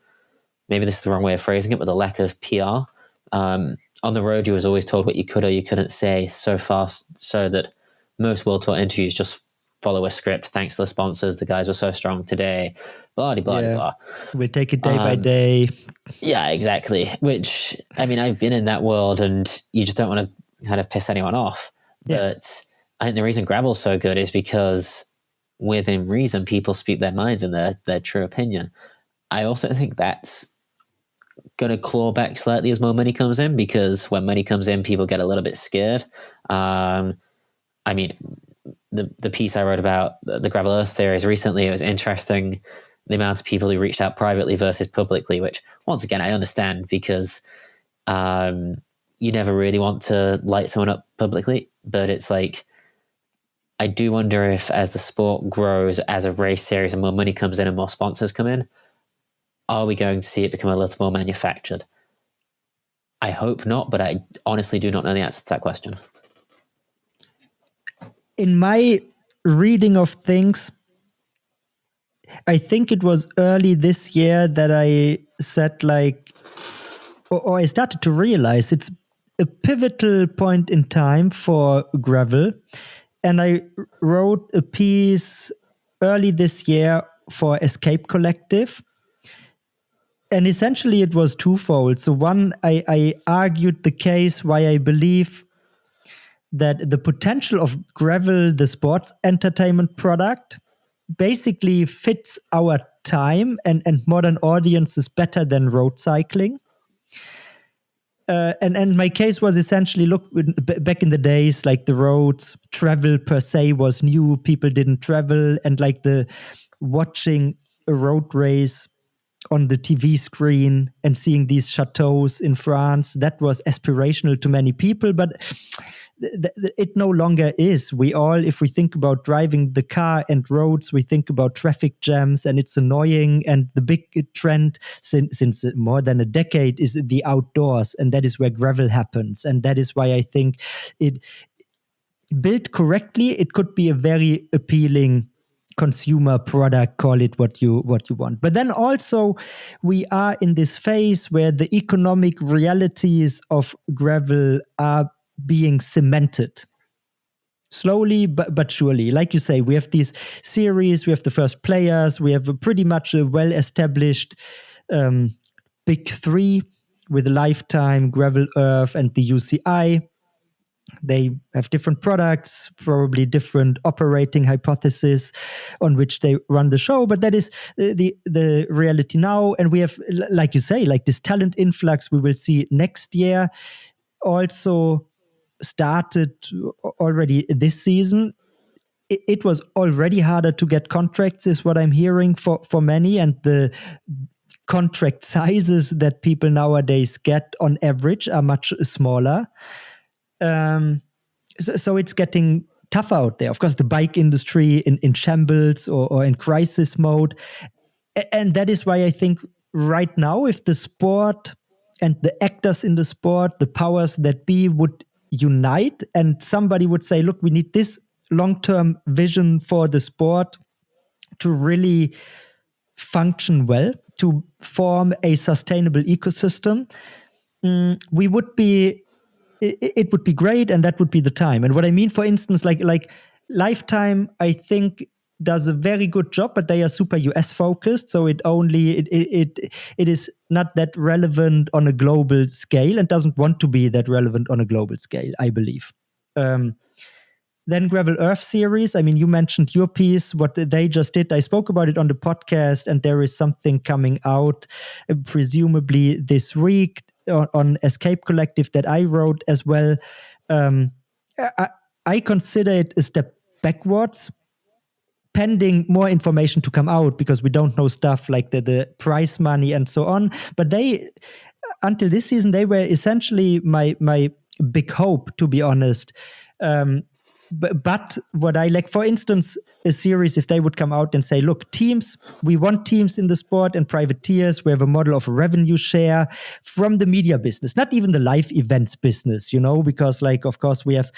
maybe this is the wrong way of phrasing it, but the lack of PR. On the road, you was always told what you could or you couldn't say so fast, so that most World Tour interviews just follow a script. Thanks to the sponsors, the guys were so strong today, blah, blah, blah, blah. We'll take it day by day. Yeah, exactly. Which, I mean, I've been in that world and you just don't want to kind of piss anyone off. Yeah. But I think the reason gravel's so good is because within reason, people speak their minds and their true opinion. I also think that's going to claw back slightly as more money comes in, because when money comes in, people get a little bit scared. I mean, the piece I wrote about the Gravel Earth series recently, it was interesting the amount of people who reached out privately versus publicly, which once again, I understand, because you never really want to light someone up publicly, but it's like, I do wonder if as the sport grows as a race series and more money comes in and more sponsors come in, are we going to see it become a little more manufactured? I hope not, but I honestly do not know the answer to that question. In my reading of things, I think it was early this year that I said, like, or I started to realize it's a pivotal point in time for gravel. And I wrote a piece early this year for Escape Collective. And essentially it was twofold. So one, I argued the case why I believe that the potential of gravel, the sports entertainment product, basically fits our time and modern audiences better than road cycling. And my case was essentially, look, back in the days, like the roads, travel per se was new, people didn't travel, and like the watching a road race on the TV screen and seeing these chateaus in France, that was aspirational to many people, but it no longer is. We all, if we think about driving the car and roads, we think about traffic jams, and it's annoying. And the big trend since more than a decade is the outdoors, and that is where gravel happens. And that is why I think it, built correctly, it could be a very appealing consumer product, call it what you want. But then also we are in this phase where the economic realities of gravel are being cemented slowly but surely. Like you say, we have these series, we have the first players, we have pretty much a well-established big three with Lifetime, Gravel Earth, and the UCI. They have different products, probably different operating hypotheses on which they run the show, but that is the reality now. And we have, like you say, like this talent influx we will see next year also started already this season. It was already harder to get contracts, is what I'm hearing for many, and the contract sizes that people nowadays get on average are much smaller. So it's getting tough out there. Of course, the bike industry in shambles or in crisis mode. And that is why I think right now, if the sport and the actors in the sport, the powers that be, would unite and somebody would say, look, we need this long-term vision for the sport to really function well, to form a sustainable ecosystem, we would be, it would be great, and that would be the time. And what I mean, for instance, like Lifetime, I think does a very good job, but they are super US focused, so it is not that relevant on a global scale, and doesn't want to be that relevant on a global scale, I believe. Then Gravel Earth series, I mean, you mentioned your piece, what they just did. I spoke about it on the podcast, and there is something coming out, presumably this week, on Escape Collective that I wrote as well. I consider it a step backwards, pending more information to come out, because we don't know stuff like the prize money and so on. But they, until this season, they were essentially my big hope, to be honest. But what I like, for instance, a series, if they would come out and say, look, teams, we want teams in the sport and privateers. We have a model of revenue share from the media business, not even the live events business, because like, of course, we have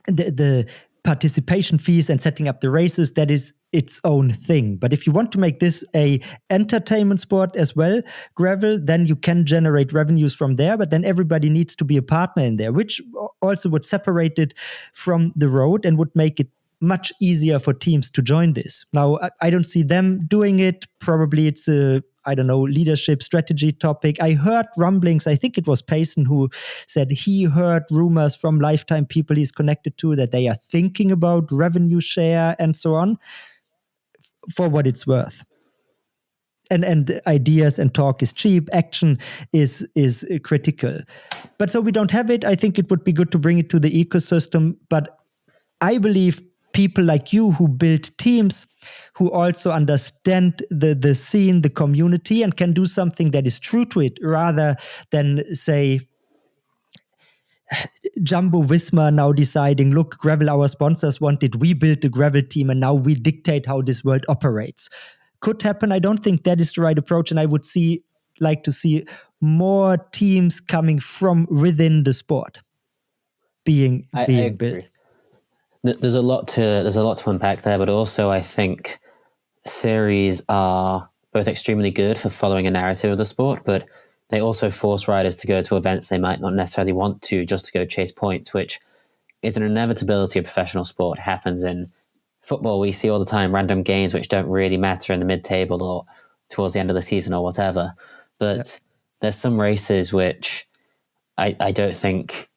the participation fees and setting up the races, that is its own thing. But if you want to make this a entertainment sport as well, gravel, then you can generate revenues from there, but then everybody needs to be a partner in there, which also would separate it from the road and would make it much easier for teams to join this. Now, I don't see them doing it. Probably it's a, I don't know, leadership strategy topic. I heard rumblings. I think it was Payson who said he heard rumors from Lifetime people he's connected to that they are thinking about revenue share and so on, for what it's worth. And ideas and talk is cheap. Action is critical. But so we don't have it. I think it would be good to bring it to the ecosystem. But I believe people like you who build teams, who also understand the scene, the community, and can do something that is true to it, rather than say Jumbo Visma now deciding, look, gravel, our sponsors wanted, we built a gravel team, and now we dictate how this world operates. Could happen. I don't think that is the right approach, and I would like to see more teams coming from within the sport being built. There's a lot to unpack there, but also I think series are both extremely good for following a narrative of the sport, but they also force riders to go to events they might not necessarily want to, just to go chase points, which is an inevitability of professional sport. It happens in football. We see all the time random games which don't really matter in the mid-table or towards the end of the season or whatever. But there's some races which I don't think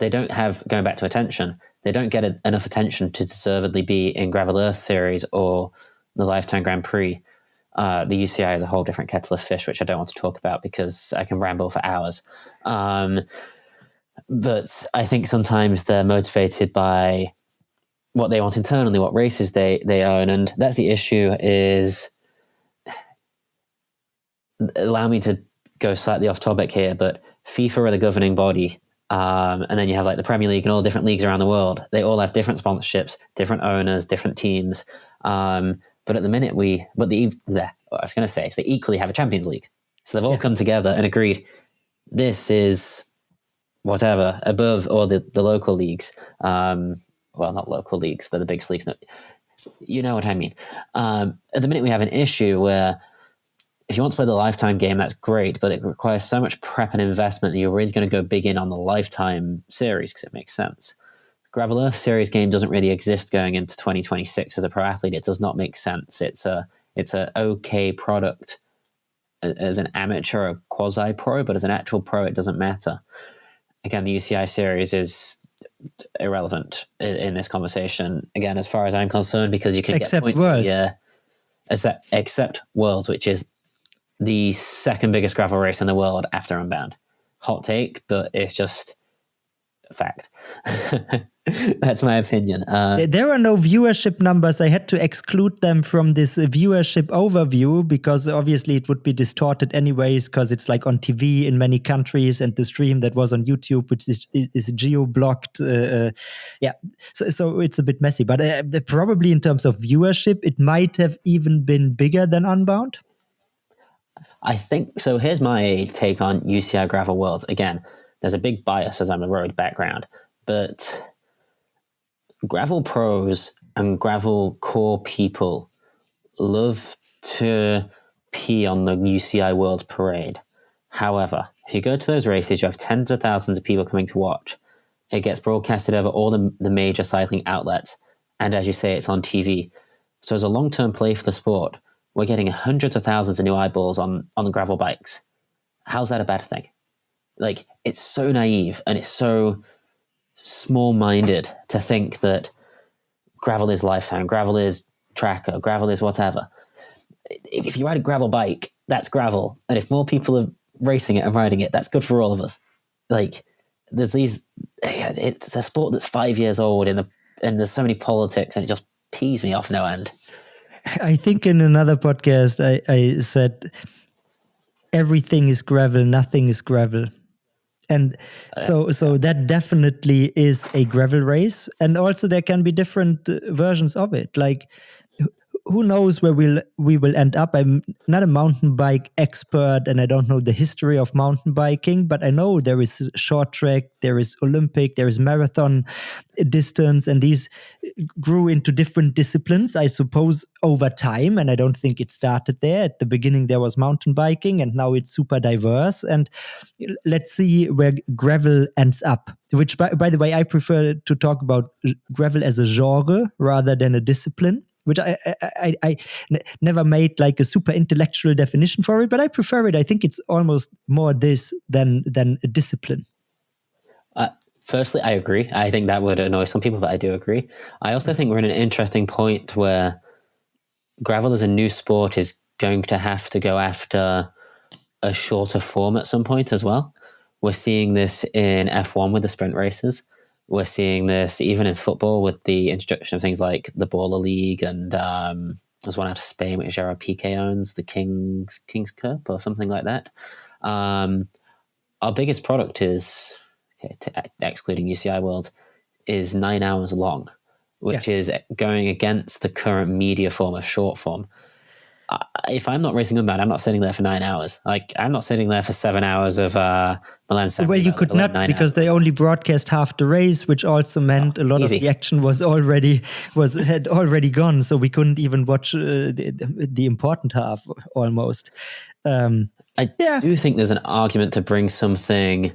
they don't have, going back to attention, they don't get enough attention to deservedly be in Gravel Earth Series or the Lifetime Grand Prix. The UCI is a whole different kettle of fish, which I don't want to talk about because I can ramble for hours. But I think sometimes they're motivated by what they want internally, what races they own. And that's the issue. Is, allow me to go slightly off topic here, but FIFA are the governing body. And then you have like the Premier League and all different leagues around the world. They all have different sponsorships, different owners, different teams. But at the minute I was going to say, so they equally have a Champions League. So they've all come together and agreed, this is whatever, above all the local leagues. Well, not local leagues, they're the biggest leagues. You know what I mean. At the minute we have an issue where if you want to play the Lifetime game, that's great, but it requires so much prep and investment that you're really going to go big in on the Lifetime series because it makes sense. Gravel Earth Series game doesn't really exist going into 2026 as a pro athlete. It does not make sense. It's a okay product as an amateur or quasi-pro, but as an actual pro, it doesn't matter. Again, the UCI series is irrelevant in this conversation. Again, as far as I'm concerned, because you can except get points. Worlds. Yeah, except Worlds, which is the second biggest gravel race in the world after Unbound. Hot take, but it's just a fact. That's my opinion. There are no viewership numbers. I had to exclude them from this viewership overview because obviously it would be distorted anyways because it's like on TV in many countries and the stream that was on YouTube, which is geo-blocked. So it's a bit messy. But probably in terms of viewership, it might have even been bigger than Unbound. I think so. Here's my take on UCI Gravel Worlds. Again, there's a big bias as I'm a road background, but gravel pros and gravel core people love to pee on the UCI Worlds parade. However, if you go to those races, you have tens of thousands of people coming to watch. It gets broadcasted over all the major cycling outlets, and as you say, it's on TV. So as a long-term play for the sport, we're getting hundreds of thousands of new eyeballs on the gravel bikes. How's that a bad thing? Like, it's so naive and it's so small-minded to think that gravel is Lifetime, gravel is Traka, gravel is whatever. If you ride a gravel bike, that's gravel. And if more people are racing it and riding it, that's good for all of us. Like, it's a sport that's 5 years old and there's so many politics and it just pees me off no end. I think in another podcast I said everything is gravel, nothing is gravel. And so that definitely is a gravel race. And also there can be different versions of it. Like who knows where we will end up. I'm not a mountain bike expert, and I don't know the history of mountain biking, but I know there is short track, there is Olympic, there is marathon distance, and these grew into different disciplines, I suppose, over time. And I don't think it started there. At the beginning, there was mountain biking, and now it's super diverse. And let's see where gravel ends up. Which, by the way, I prefer to talk about gravel as a genre rather than a discipline, which I never made like a super intellectual definition for it, but I prefer it. I think it's almost more this than a discipline. Firstly, I agree. I think that would annoy some people, but I do agree. I also think we're in an interesting point where gravel as a new sport is going to have to go after a shorter form at some point as well. We're seeing this in F1 with the sprint races. We're seeing this even in football with the introduction of things like the Baller League, and there's one out of Spain which Gerard Piqué owns, the King's Cup or something like that. Our biggest product is, excluding UCI World, is 9 hours long, which is going against the current media form of short form. If I'm not racing on that, I'm not sitting there for 9 hours. Like, I'm not sitting there for 7 hours of Milan San Well, Remo, you could not, because they only broadcast half the race, which also meant a lot of the action had already gone, so we couldn't even watch the important half almost. I do think there's an argument to bring something.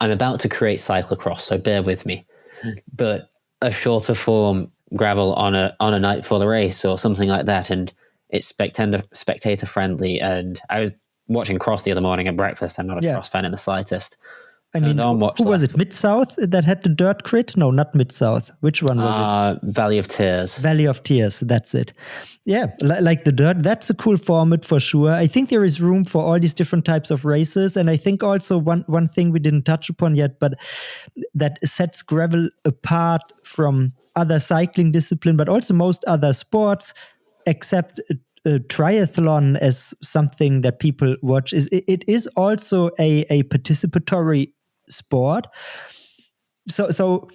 I'm about to create cyclocross, so bear with me. But a shorter form gravel on a night before the race or something like that, and it's spectator friendly. And I was watching cross the other morning at breakfast. I'm not a cross fan in the slightest. I mean, who was it? Mid-South that had the dirt crit? No, not Mid-South. Which one was it? Valley of Tears. Valley of Tears, that's it. Yeah, like the dirt, that's a cool format for sure. I think there is room for all these different types of races. And I think also one thing we didn't touch upon yet, but that sets gravel apart from other cycling discipline, but also most other sports, except triathlon as something that people watch, is it is also a participatory sport. So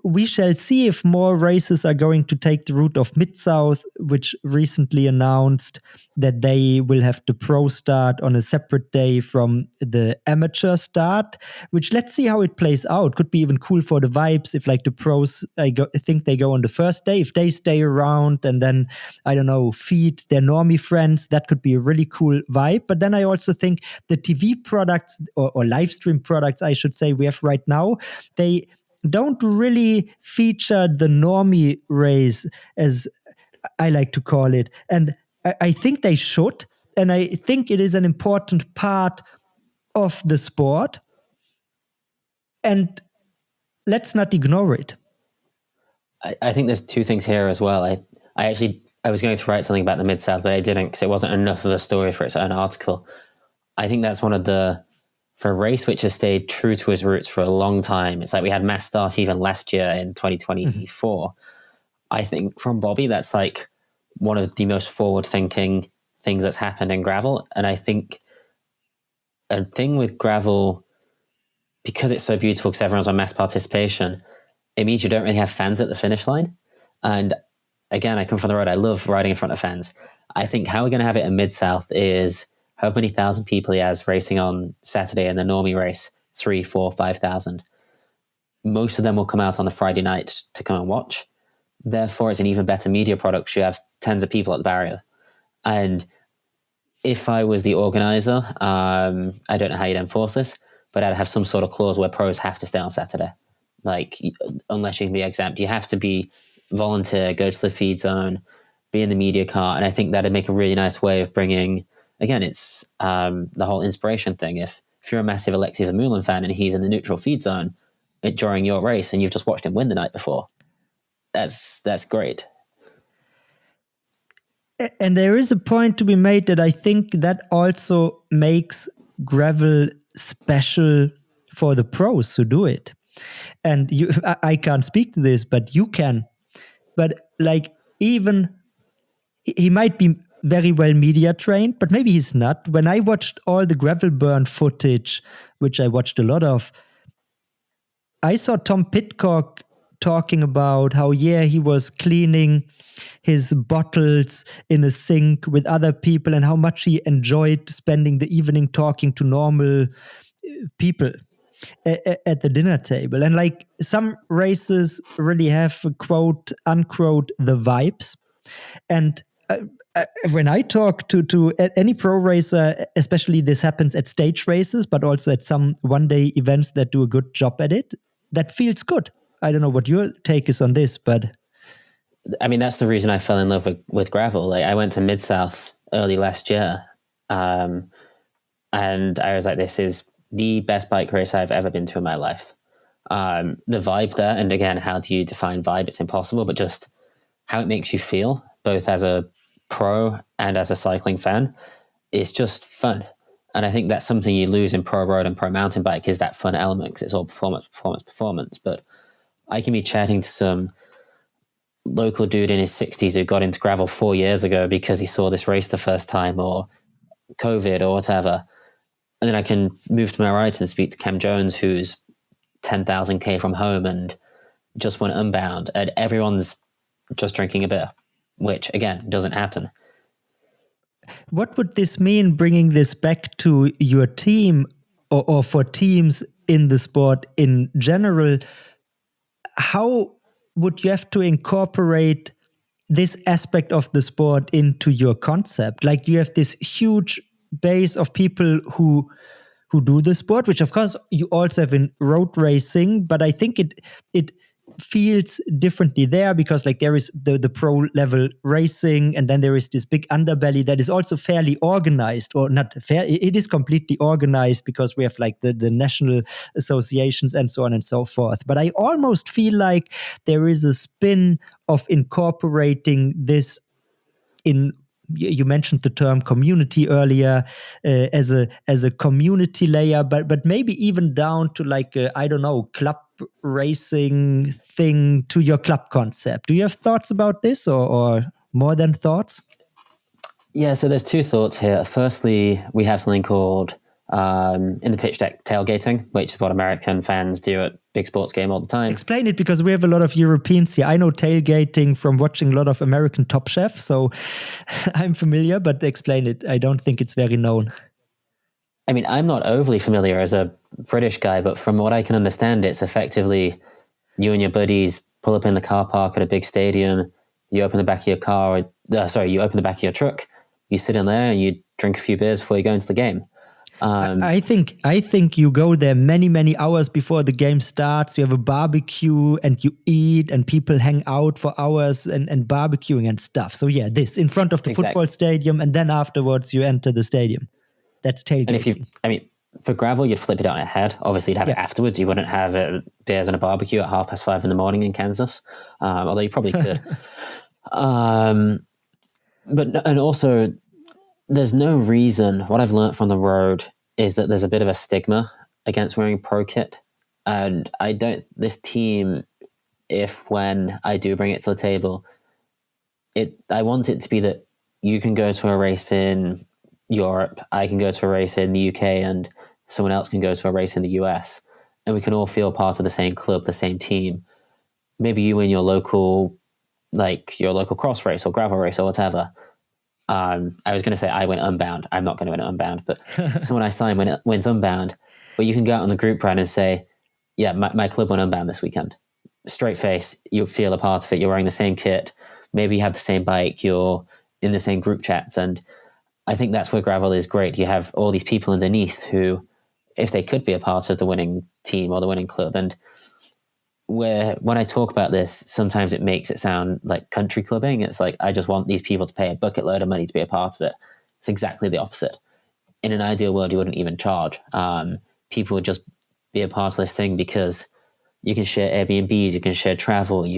we shall see if more races are going to take the route of Mid-South, which recently announced that they will have the pro start on a separate day from the amateur start, which let's see how it plays out. Could be even cool for the vibes if like the pros, I think they go on the first day, if they stay around and then, I don't know, feed their normie friends, that could be a really cool vibe. But then I also think the TV products or live stream products, I should say, we have right now, they don't really feature the normie race, as I like to call it. And I think they should. And I think it is an important part of the sport. And let's not ignore it. I think there's two things here as well. I was going to write something about the Mid-South, but I didn't because it wasn't enough of a story for its own article. I think that's one of for a race which has stayed true to its roots for a long time. It's like we had mass start even last year in 2024. I think from Bobby, that's like one of the most forward-thinking things that's happened in gravel. And I think a thing with gravel, because it's so beautiful, because everyone's on mass participation, it means you don't really have fans at the finish line. And again, I come from the road. I love riding in front of fans. I think how we're going to have it in Mid-South is how many thousand people he has racing on Saturday in the normie race, 3, 4, 5,000. Most of them will come out on the Friday night to come and watch. Therefore, it's an even better media product. You have tens of people at the barrier. And if I was the organizer, I don't know how you'd enforce this, but I'd have some sort of clause where pros have to stay on Saturday. Like, unless you can be exempt, you have to be volunteer, go to the feed zone, be in the media car. And I think that'd make a really nice way of bringing, again, it's the whole inspiration thing. If you're a massive Alexei Vermeulen fan and he's in the neutral feed zone during your race and you've just watched him win the night before, that's great. And there is a point to be made that I think that also makes gravel special for the pros who do it. And I can't speak to this, but you can. But like, even he might be very well media trained, but maybe he's not. When I watched all the gravel burn footage, which I watched a lot of, I saw Tom Pidcock talking about how, he was cleaning his bottles in a sink with other people and how much he enjoyed spending the evening talking to normal people at the dinner table. And like some races really have, quote unquote, the vibes. And when I talk to any pro racer, especially this happens at stage races, but also at some one-day events that do a good job at it, that feels good. I don't know what your take is on this, but I mean, that's the reason I fell in love with gravel. Like, I went to Mid-South early last year, and I was like, this is the best bike race I've ever been to in my life. The vibe there, and again, how do you define vibe? It's impossible, but just how it makes you feel, both as a pro and as a cycling fan, it's just fun. And I think that's something you lose in pro road and pro mountain bike, is that fun element, because it's all performance. But I can be chatting to some local dude in his 60s who got into gravel 4 years ago because he saw this race the first time, or COVID or whatever. And then I can move to my right and speak to Cam Jones, who's 10,000k from home and just went Unbound, and everyone's just drinking a beer, which again doesn't happen. What would this mean, bringing this back to your team or for teams in the sport in general? How would you have to incorporate this aspect of the sport into your concept? Like, you have this huge base of people who do the sport, which of course you also have in road racing, but I think it feels differently there, because like there is the pro level racing, and then there is this big underbelly that is also fairly organized, or not fair, it is completely organized, because we have like the national associations and so on and so forth. But I almost feel like there is a spin of incorporating this in, you mentioned the term community earlier, as a community layer, but maybe even down to like I don't know, club racing thing to your club concept. Do you have thoughts about this, or more than thoughts? Yeah, so there's two thoughts here. Firstly, we have something called in the pitch deck tailgating, which is what American fans do at big sports game all the time. Explain it, because we have a lot of Europeans here. I know tailgating from watching a lot of American Top Chef, so I'm familiar, but explain it. I don't think it's very known. I mean, I'm not overly familiar as a British guy, but from what I can understand, it's effectively you and your buddies pull up in the car park at a big stadium, you open the back of your car, you open the back of your truck, you sit in there and you drink a few beers before you go into the game. I think you go there many hours before the game starts. You have a barbecue and you eat, and people hang out for hours and barbecuing and stuff. So yeah, this in front of the football stadium, and then afterwards you enter the stadium. That's tailgating. And for gravel, you'd flip it on its head. Obviously, you'd have it afterwards. You wouldn't have beers and a barbecue at 5:30 in the morning in Kansas, although you probably could. And also, there's no reason. What I've learned from the road is that there's a bit of a stigma against wearing pro kit, and this team, when I do bring it to the table, I want it to be that you can go to a race in Europe, I can go to a race in the UK, and someone else can go to a race in the US, and we can all feel part of the same club, the same team. Maybe you win your local cross race or gravel race or whatever. I was going to say I went Unbound. I'm not going to win Unbound, but someone I sign wins Unbound. But you can go out on the group run and say, yeah, my club won Unbound this weekend. Straight face, you feel a part of it. You're wearing the same kit. Maybe you have the same bike. You're in the same group chats. And I think that's where gravel is great. You have all these people underneath who, if they could be a part of the winning team or the winning club, and when I talk about this, sometimes it makes it sound like country clubbing. It's like, I just want these people to pay a bucket load of money to be a part of it. It's exactly the opposite. In an ideal world, you wouldn't even charge. People would just be a part of this thing because you can share Airbnbs, you can share travel,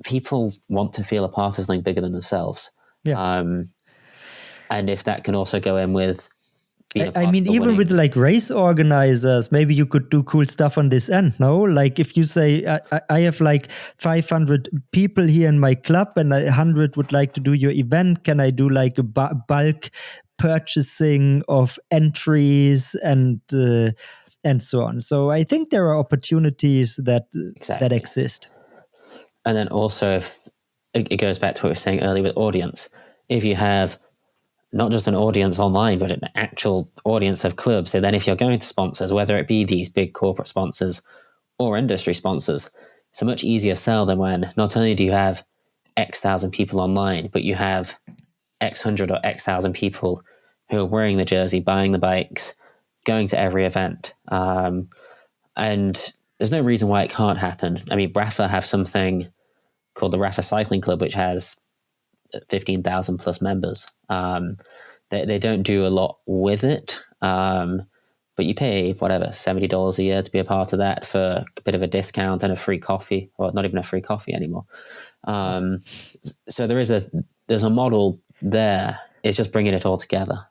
people want to feel a part of something bigger than themselves. Yeah. And if that can also go in with even with like race organizers, maybe you could do cool stuff on this end, no? Like if you say, I have like 500 people here in my club and 100 would like to do your event. Can I do like a bulk purchasing of entries and and so on. So I think there are opportunities that exist. And then also, if it goes back to what we were saying earlier with audience, if you have not just an audience online, but an actual audience of clubs, so then if you're going to sponsors, whether it be these big corporate sponsors or industry sponsors, it's a much easier sell than when not only do you have X thousand people online, but you have X hundred or X thousand people who are wearing the jersey, buying the bikes, going to every event. And there's no reason why it can't happen. I mean, Rafa have something called the Rafa Cycling Club, which has 15,000 plus members. They don't do a lot with it, but you pay $70 a year to be a part of that for a bit of a discount and a free coffee, or not even a free coffee anymore. So there's a model there. It's just bringing it all together,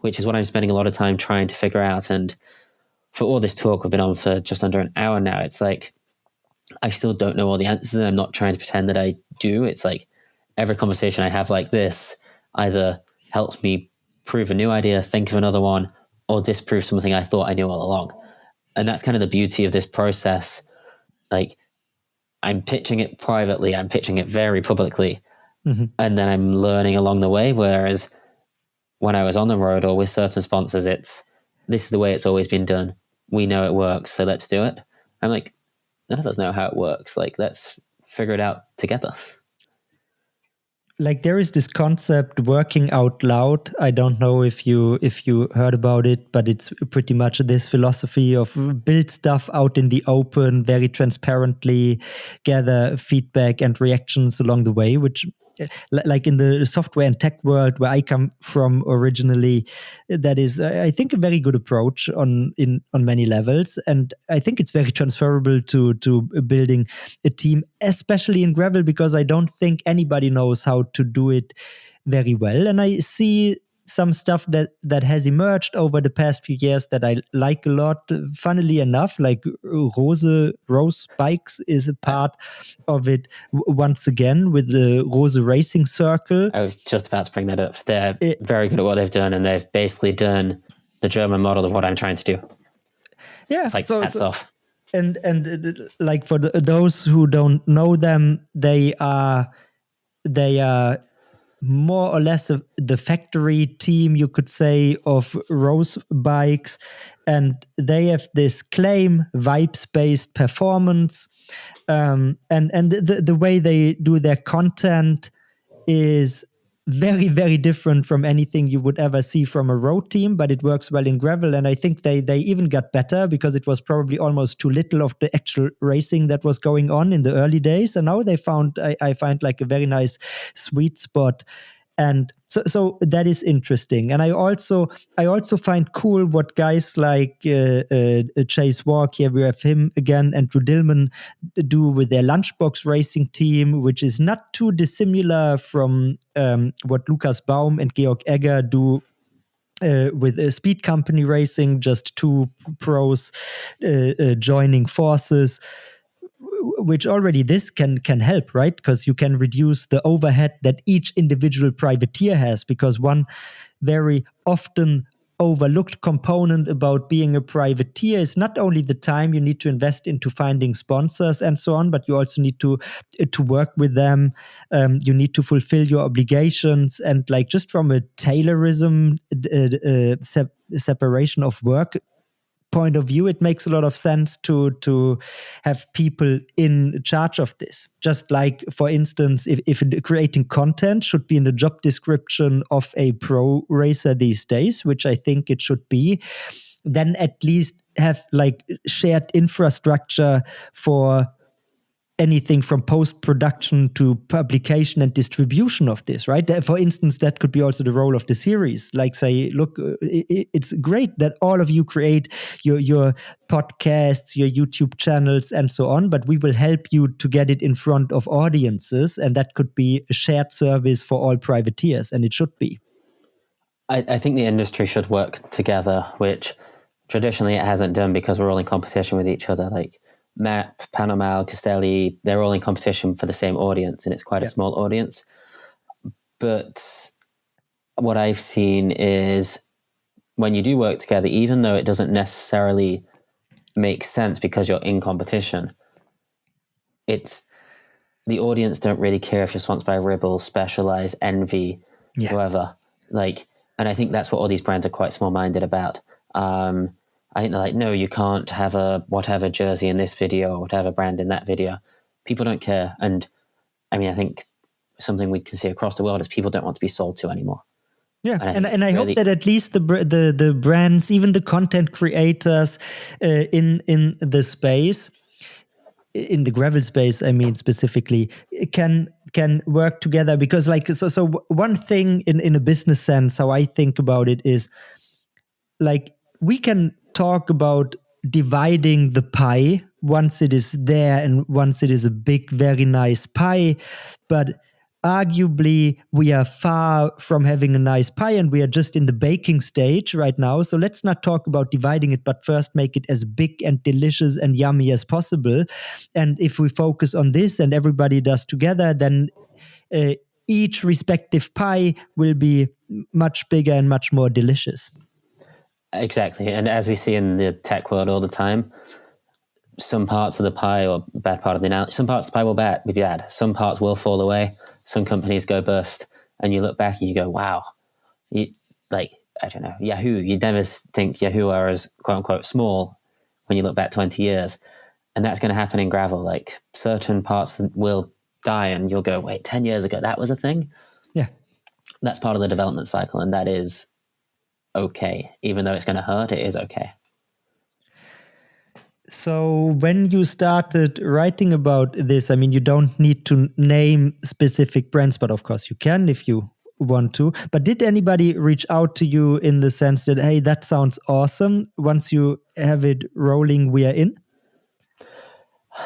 which is what I'm spending a lot of time trying to figure out. And for all this talk, we've been on for just under an hour now. It's like, I still don't know all the answers, and I'm not trying to pretend that I do. It's like every conversation I have like this either helps me prove a new idea, think of another one, or disprove something I thought I knew all along. And that's kind of the beauty of this process. Like, I'm pitching it privately, I'm pitching it very publicly, and then I'm learning along the way. Whereas when I was on the road or with certain sponsors, this is the way it's always been done. We know it works, so let's do it. I'm like, none of us know how it works. Like, let's figure it out together. Like, there is this concept, working out loud. I don't know if you heard about it, but it's pretty much this philosophy of build stuff out in the open, very transparently, gather feedback and reactions along the way, which, like in the software and tech world where I come from originally, that is, I think, a very good approach on many levels. And I think it's very transferable to building a team, especially in gravel, because I don't think anybody knows how to do it very well. And I see some stuff that has emerged over the past few years that I like a lot. Funnily enough, like Rose Bikes is a part of it once again with the Rose Racing Circle. I was just about to bring that up. They're very good at what they've done, and they've basically done the German model of what I'm trying to do. Yeah, it's like hats off. And like for those who don't know them, they are more or less the factory team, you could say, of Rose bikes. And they have this claim, vibes-based performance. And the way they do their content is very, very different from anything you would ever see from a road team, but it works well in gravel. And I think they even got better, because it was probably almost too little of the actual racing that was going on in the early days. And now they found, I find, like a very nice sweet spot. And so that is interesting. And I also find cool what guys like Chase Walk, here we have him again, and Drew Dillman do with their Lunchbox racing team, which is not too dissimilar from what Lukas Baum and Georg Egger do with a Speed Company Racing, just two pros joining forces. Which already this can help, right? Because you can reduce the overhead that each individual privateer has, because one very often overlooked component about being a privateer is not only the time you need to invest into finding sponsors and so on, but you also need to work with them. You need to fulfill your obligations, and like just from a Taylorism separation of work point of view, it makes a lot of sense to have people in charge of this. Just like, for instance, if creating content should be in the job description of a pro racer these days, which I think it should be, then at least have like shared infrastructure for anything from post-production to publication and distribution of this, right? For instance, that could be also the role of the series. Like, say, look, it's great that all of you create your podcasts, your YouTube channels, and so on, but we will help you to get it in front of audiences, and that could be a shared service for all privateers, and it should be. I think the industry should work together, which traditionally it hasn't done, because we're all in competition with each other. Like, Map, Panamal, Castelli, they're all in competition for the same audience, and it's quite a small audience. But what I've seen is when you do work together, even though it doesn't necessarily make sense because you're in competition, it's the audience don't really care if you're sponsored by Ribble, Specialized, Envy, whoever. Like, and I think that's what all these brands are quite small-minded about. I think they're like, no, you can't have a whatever jersey in this video or whatever brand in that video. People don't care. And I mean, I think something we can see across the world is people don't want to be sold to anymore. Yeah, and I hope that at least the brands, even the content creators in the space, in the gravel space, I mean specifically, can work together, because like so one thing in a business sense, how I think about it is, like, we can talk about dividing the pie once it is there and once it is a big, very nice pie, but arguably we are far from having a nice pie and we are just in the baking stage right now. So let's not talk about dividing it, but first make it as big and delicious and yummy as possible. And if we focus on this and everybody does together, then each respective pie will be much bigger and much more delicious. Exactly. And as we see in the tech world all the time, some parts of the pie, or bad part of the analogy, some parts of the pie will be bad. Some parts will fall away. Some companies go bust. And you look back and you go, wow. I don't know, Yahoo. You'd never think Yahoo are as quote unquote small when you look back 20 years. And that's going to happen in gravel. Like, certain parts will die and you'll go, wait, 10 years ago, that was a thing? Yeah. That's part of the development cycle. And that is okay. Even though it's going to hurt, it is okay. So when you started writing about this, I mean, you don't need to name specific brands, but of course you can if you want to. But did anybody reach out to you in the sense that, hey, that sounds awesome, once you have it rolling, we are in?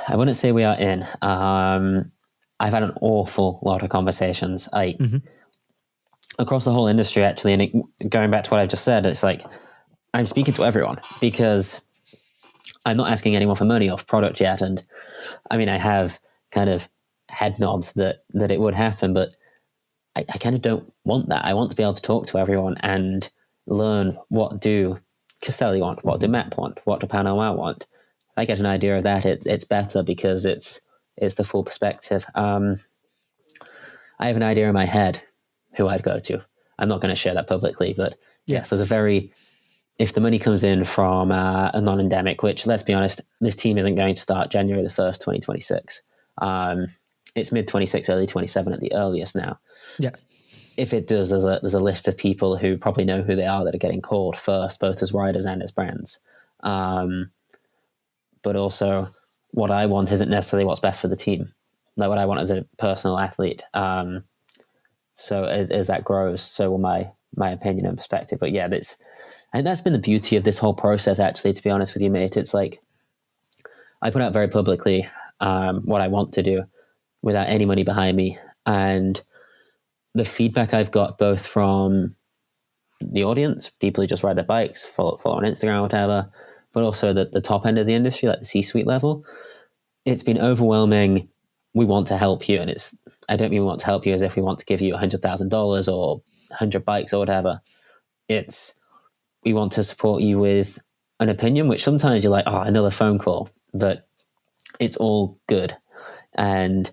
I wouldn't say we are in. I've had an awful lot of conversations. Across the whole industry, actually, and going back to what I've just said, it's like I'm speaking to everyone because I'm not asking anyone for money off product yet. And I mean, I have kind of head nods that it would happen, but I kind of don't want that. I want to be able to talk to everyone and learn, what do Castelli want, what do Matt want, what do Panoa want. If I get an idea of that, it's better because it's the full perspective. I have an idea in my head who I'd go to. I'm not going to share that publicly, but yes, there's if the money comes in from a non-endemic, which, let's be honest, this team isn't going to start January the 1st, 2026. It's mid-26, early 27 at the earliest now. Yeah. If it does, there's a list of people who probably know who they are that are getting called first, both as riders and as brands. But also, what I want isn't necessarily what's best for the team. Like, what I want as a personal athlete. So as that grows, so will my opinion and perspective. But yeah, that's been the beauty of this whole process, actually, to be honest with you, mate. It's like, I put out very publicly what I want to do without any money behind me. And the feedback I've got, both from the audience, people who just ride their bikes, follow on Instagram or whatever, but also the top end of the industry, like the C-suite level, it's been overwhelming. We want to help you. And I don't mean we want to help you as if we want to give you $100,000 or 100 bikes or whatever. We want to support you with an opinion, which sometimes you're like, oh, another phone call, but it's all good. And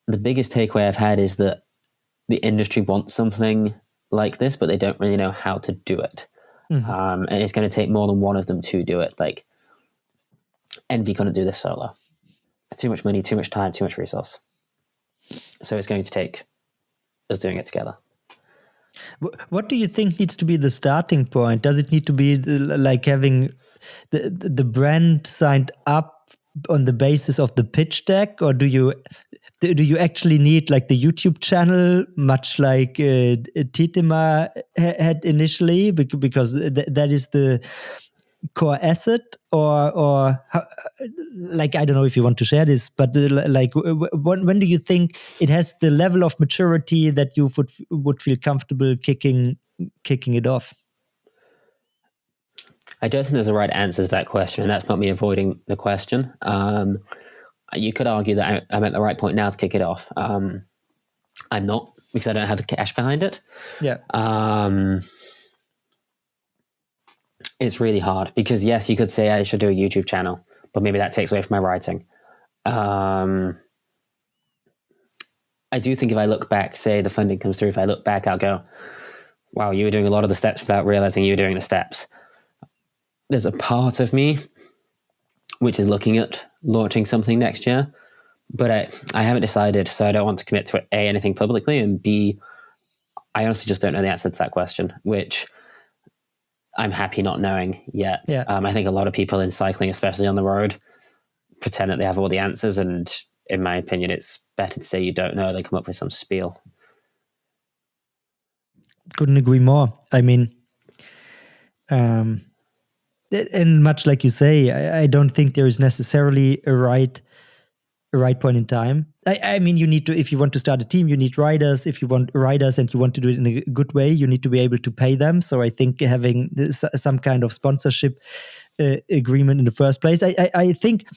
the biggest takeaway I've had is that the industry wants something like this, but they don't really know how to do it. And it's going to take more than one of them to do it. Like, Envy couldn't do this solo. Too much money, too much time, too much resource. So it's going to take us doing it together. What do you think needs to be the starting point? Does it need to be like having the brand signed up on the basis of the pitch deck, or do you actually need like the YouTube channel, much like Titema had initially, because that is the core asset, or how, like, I don't know if you want to share this, but like, when do you think it has the level of maturity that you would feel comfortable kicking it off? I don't think there's a right answer to that question, and that's not me avoiding the question. You could argue that I'm at the right point now to kick it off. I'm not, because I don't have the cash behind it. Yeah. It's really hard because, yes, you could say I should do a YouTube channel, but maybe that takes away from my writing. I do think if I look back, say the funding comes through, if I look back, I'll go, wow, you were doing a lot of the steps without realizing you were doing the steps. There's a part of me which is looking at launching something next year, but I haven't decided, so I don't want to commit to A, anything publicly, and B, I honestly just don't know the answer to that question, which I'm happy not knowing yet. Yeah. I think a lot of people in cycling, especially on the road, pretend that they have all the answers, and in my opinion, it's better to say you don't know than come up with some spiel. Couldn't agree more. I mean, and much like you say, I don't think there is necessarily a right point in time. I mean, you need to, if you want to start a team, you need riders. If you want riders and you want to do it in a good way, you need to be able to pay them. So I think having some kind of sponsorship agreement in the first place, I think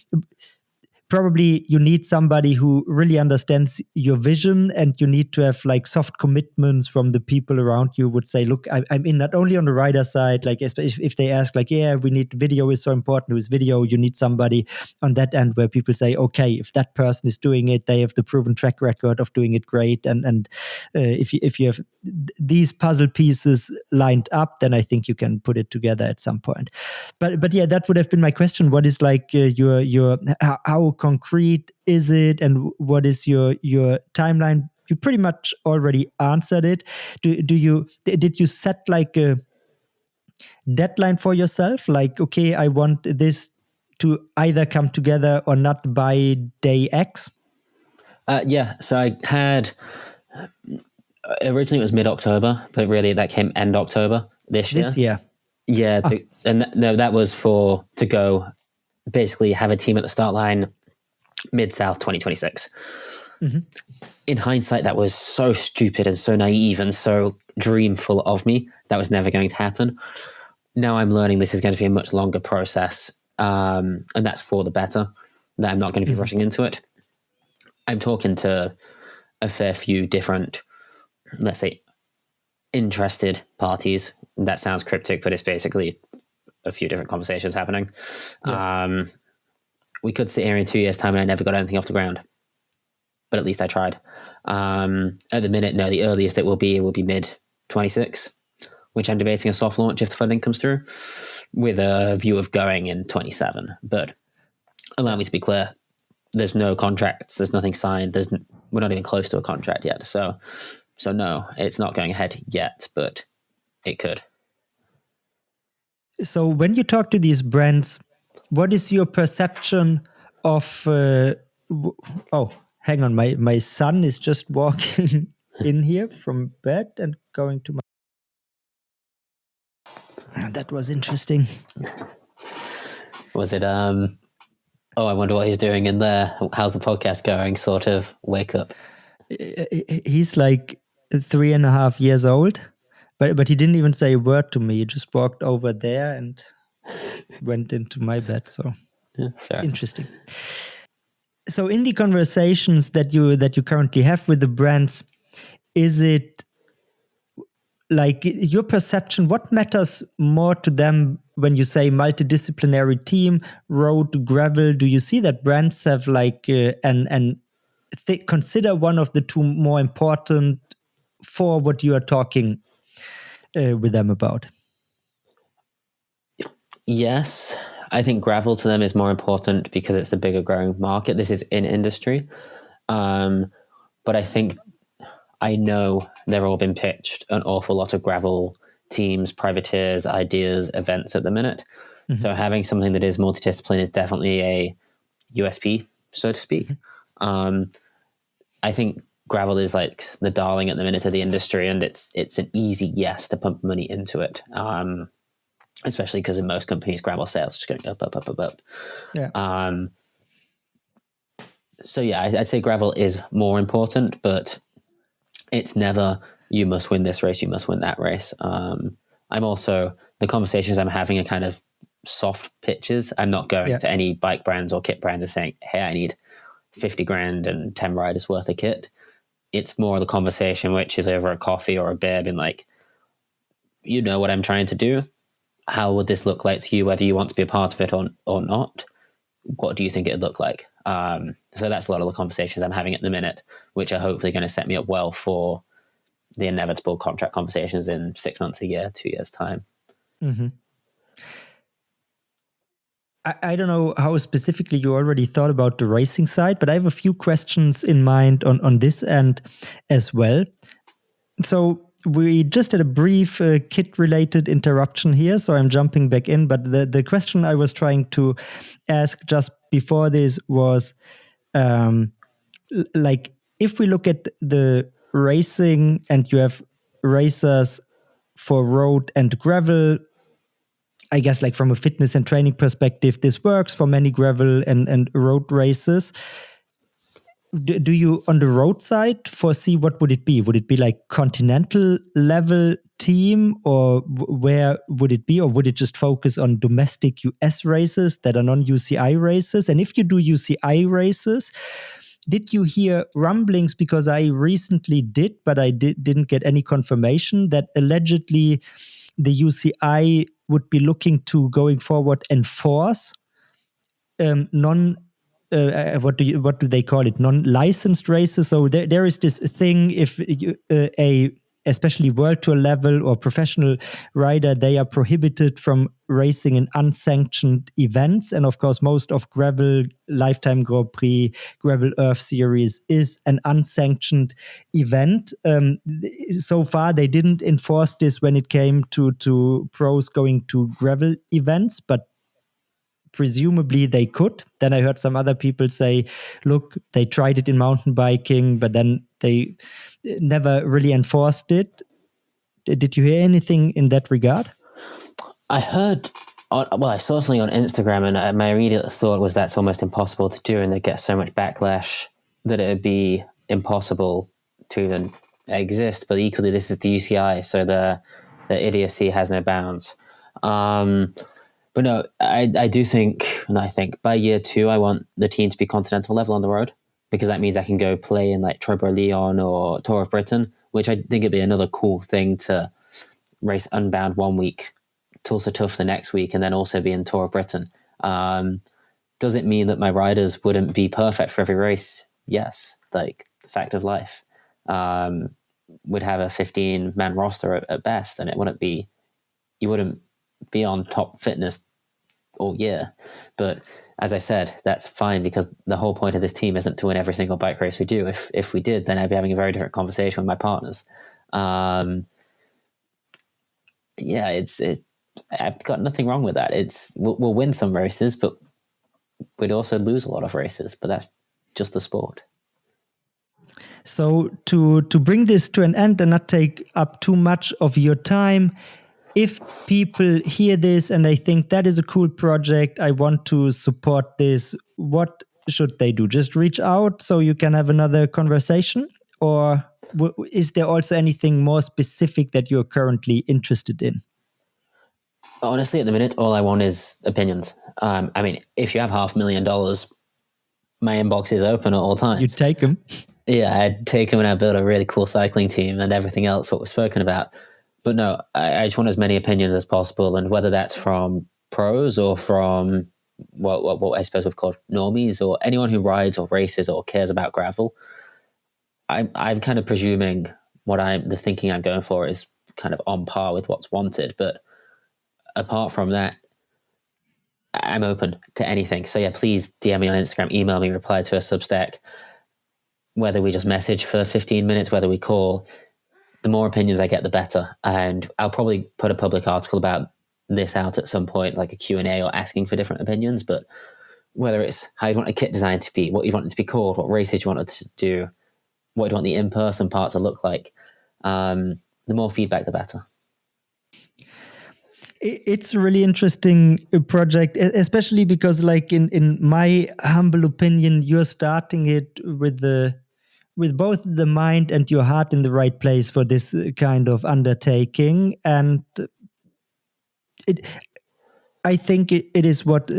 probably you need somebody who really understands your vision, and you need to have like soft commitments from the people around you. Would say, look, I'm in not only on the rider side, like if they ask like, yeah, we need video is so important with video, you need somebody on that end where people say, okay, if that person is doing it, they have the proven track record of doing it great. And if you have these puzzle pieces lined up, then I think you can put it together at some point. But yeah, that would have been my question. What is like your how concrete is it, and what is your timeline? You pretty much already answered it. Did you set like a deadline for yourself? Like, okay, I want this to either come together or not by day X? Yeah, so I had, originally it was mid-October, but really that came end October this year. This year? Yeah, that was to go basically have a team at the start line mid-South 2026. Mm-hmm. In hindsight, that was so stupid and so naive and so dreamful of me. That was never going to happen. Now I'm learning this is going to be a much longer process, and that's for the better, that I'm not going to be rushing into it. I'm talking to a fair few different, let's say, interested parties. That sounds cryptic, but it's basically a few different conversations happening. Yeah. We could sit here in 2 years' time and I never got anything off the ground, but at least I tried. At the minute, no, the earliest it will be mid 26, which I'm debating a soft launch if the funding comes through, with a view of going in 27. But allow me to be clear, there's no contracts, there's nothing signed, we're not even close to a contract yet. So no, it's not going ahead yet, but it could. So when you talk to these brands, what is your perception of oh, hang on, my son is just walking in here from bed and going to my that was interesting. Was it oh, I wonder what he's doing in there, how's the podcast going, sort of wake up? He's like 3.5 years old, but he didn't even say a word to me. He just walked over there and went into my bed. So yeah, fair. Interesting. So in the conversations that you currently have with the brands, is it like your perception, what matters more to them when you say multidisciplinary team, road, gravel? Do you see that brands have like consider one of the two more important for what you are talking with them about? Yes, I think gravel to them is more important because it's the bigger growing market. This is in industry. But I think I know they've all been pitched an awful lot of gravel teams, privateers, ideas, events at the minute. Mm-hmm. So having something that is multidiscipline is definitely a USP, so to speak. Mm-hmm. I think gravel is like the darling at the minute of the industry, and it's an easy yes to pump money into it. Especially because in most companies, gravel sales are just going up, up, up, up, up. Yeah. So yeah, I'd say gravel is more important, but it's never, you must win this race, you must win that race. I'm also, the conversations I'm having are kind of soft pitches. I'm not going to any bike brands or kit brands and saying, hey, I need 50 grand and 10 riders worth of kit. It's more the conversation, which is over a coffee or a beer, being like, you know what I'm trying to do. how would this look like to you, whether you want to be a part of it or not? What do you think it would look like? So that's a lot of the conversations I'm having at the minute, which are hopefully going to set me up well for the inevitable contract conversations in 6 months, a year, 2 years' time. Mm-hmm. I don't know how specifically you already thought about the racing side, but I have a few questions in mind on this end as well. So we just had a brief kit-related interruption here, so I'm jumping back in. But the question I was trying to ask just before this was, like, if we look at the racing and you have racers for road and gravel, I guess like from a fitness and training perspective, this works for many gravel and road races. Do you, on the road side, foresee what would it be? Would it be like continental level team, or where would it be? Or would it just focus on domestic US races that are non-UCI races? And if you do UCI races, did you hear rumblings, because I recently did, but I didn't get any confirmation, that allegedly the UCI would be looking to, going forward, enforce non what do they call it, non-licensed races. So there is this thing, if a especially world tour level or professional rider, they are prohibited from racing in unsanctioned events. And of course, most of gravel, Lifetime Grand Prix, Gravel Earth Series is an unsanctioned event. So far, they didn't enforce this when it came to pros going to gravel events, but presumably they could. Then I heard some other people say, look, they tried it in mountain biking, but then they never really enforced it. Did you hear anything in that regard? I heard, I saw something on Instagram, and my immediate thought was that's almost impossible to do, and they get so much backlash that it would be impossible to even exist. But equally, this is the UCI, so the idiocy has no bounds. But no, I do think, and I think by year 2, I want the team to be continental level on the road, because that means I can go play in like Troyes-Lyon or Tour of Britain, which I think would be another cool thing to race Unbound 1 week, Tulsa Tough the next week, and then also be in Tour of Britain. Does it mean that my riders wouldn't be perfect for every race? Yes, like the fact of life. Would have a 15-man roster at best, and you wouldn't be on top fitness all year. But as I said, that's fine, because the whole point of this team isn't to win every single bike race we do. If we did, then I'd be having a very different conversation with my partners. I've got nothing wrong with that. We'll win some races, but we'd also lose a lot of races. But that's just the sport. So to bring this to an end and not take up too much of your time, if people hear this and they think that is a cool project, I want to support this, what should they do? Just reach out so you can have another conversation? Or is there also anything more specific that you're currently interested in? Honestly, at the minute, all I want is opinions. I mean, if you have $500,000, my inbox is open at all times. You take them? Yeah, I'd take them, and I'd build a really cool cycling team and everything else, what we've spoken about. But no, I just want as many opinions as possible, and whether that's from pros or from what I suppose we've called normies, or anyone who rides or races or cares about gravel. I'm kind of presuming the thinking I'm going for is kind of on par with what's wanted. But apart from that, I'm open to anything. So yeah, please DM me on Instagram, email me, reply to a Substack, whether we just message for 15 minutes, whether we call. The more opinions I get, the better. And I'll probably put a public article about this out at some point, like a Q&A, or asking for different opinions. But whether it's how you want a kit design to be, what you want it to be called, what races you want it to do, what you want the in-person part to look like, the more feedback, the better. It's a really interesting project, especially because, like, in my humble opinion, you're starting it with both the mind and your heart in the right place for this kind of undertaking. And I think it is what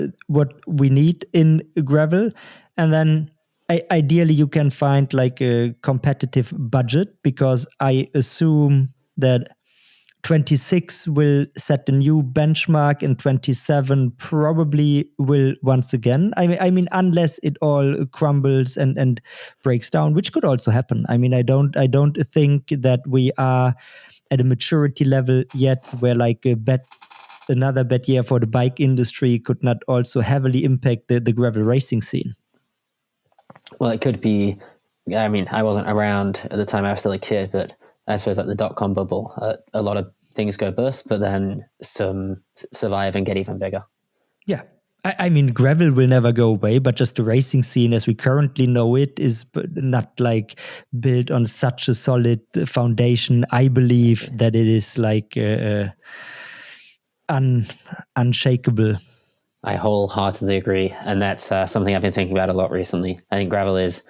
we need in gravel. And then ideally you can find like a competitive budget, because I assume that 26 will set a new benchmark, and 27 probably will once again. I mean, unless it all crumbles and breaks down, which could also happen. I mean, I don't think that we are at a maturity level yet where like another bad year for the bike industry could not also heavily impact the gravel racing scene. Well, it could be. I mean, I wasn't around at the time. I was still a kid, but I suppose like the dot-com bubble, a lot of things go bust, but then some survive and get even bigger. Yeah. I mean, gravel will never go away, but just the racing scene as we currently know it is not like built on such a solid foundation. I believe that it is like unshakable. I wholeheartedly agree. And that's something I've been thinking about a lot recently. I think gravel is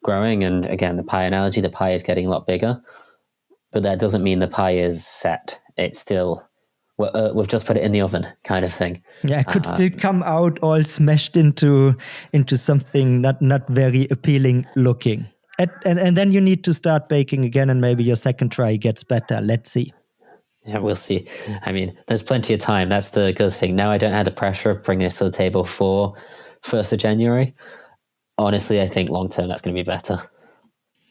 growing. And again, the pie analogy, the pie is getting a lot bigger. But that doesn't mean the pie is set. It's still, we've just put it in the oven kind of thing. Yeah, it could still come out all smashed into something not very appealing looking. And then you need to start baking again, and maybe your second try gets better. Let's see. Yeah, we'll see. I mean, there's plenty of time. That's the good thing. Now I don't have the pressure of bringing this to the table for 1st of January. Honestly, I think long term that's going to be better.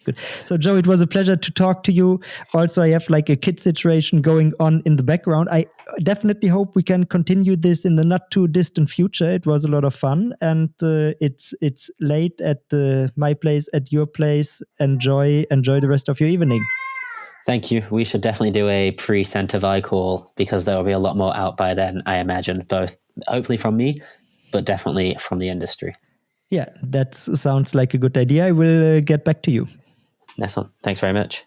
Good. So, Joe, it was a pleasure to talk to you. Also, I have like a kid situation going on in the background. I definitely hope we can continue this in the not too distant future. It was a lot of fun, and it's late at my place, at your place. Enjoy the rest of your evening. Thank you. We should definitely do a pre-Center Vi call because there will be a lot more out by then, I imagine, both hopefully from me, but definitely from the industry. Yeah, that sounds like a good idea. I will get back to you. Nice one. Thanks very much.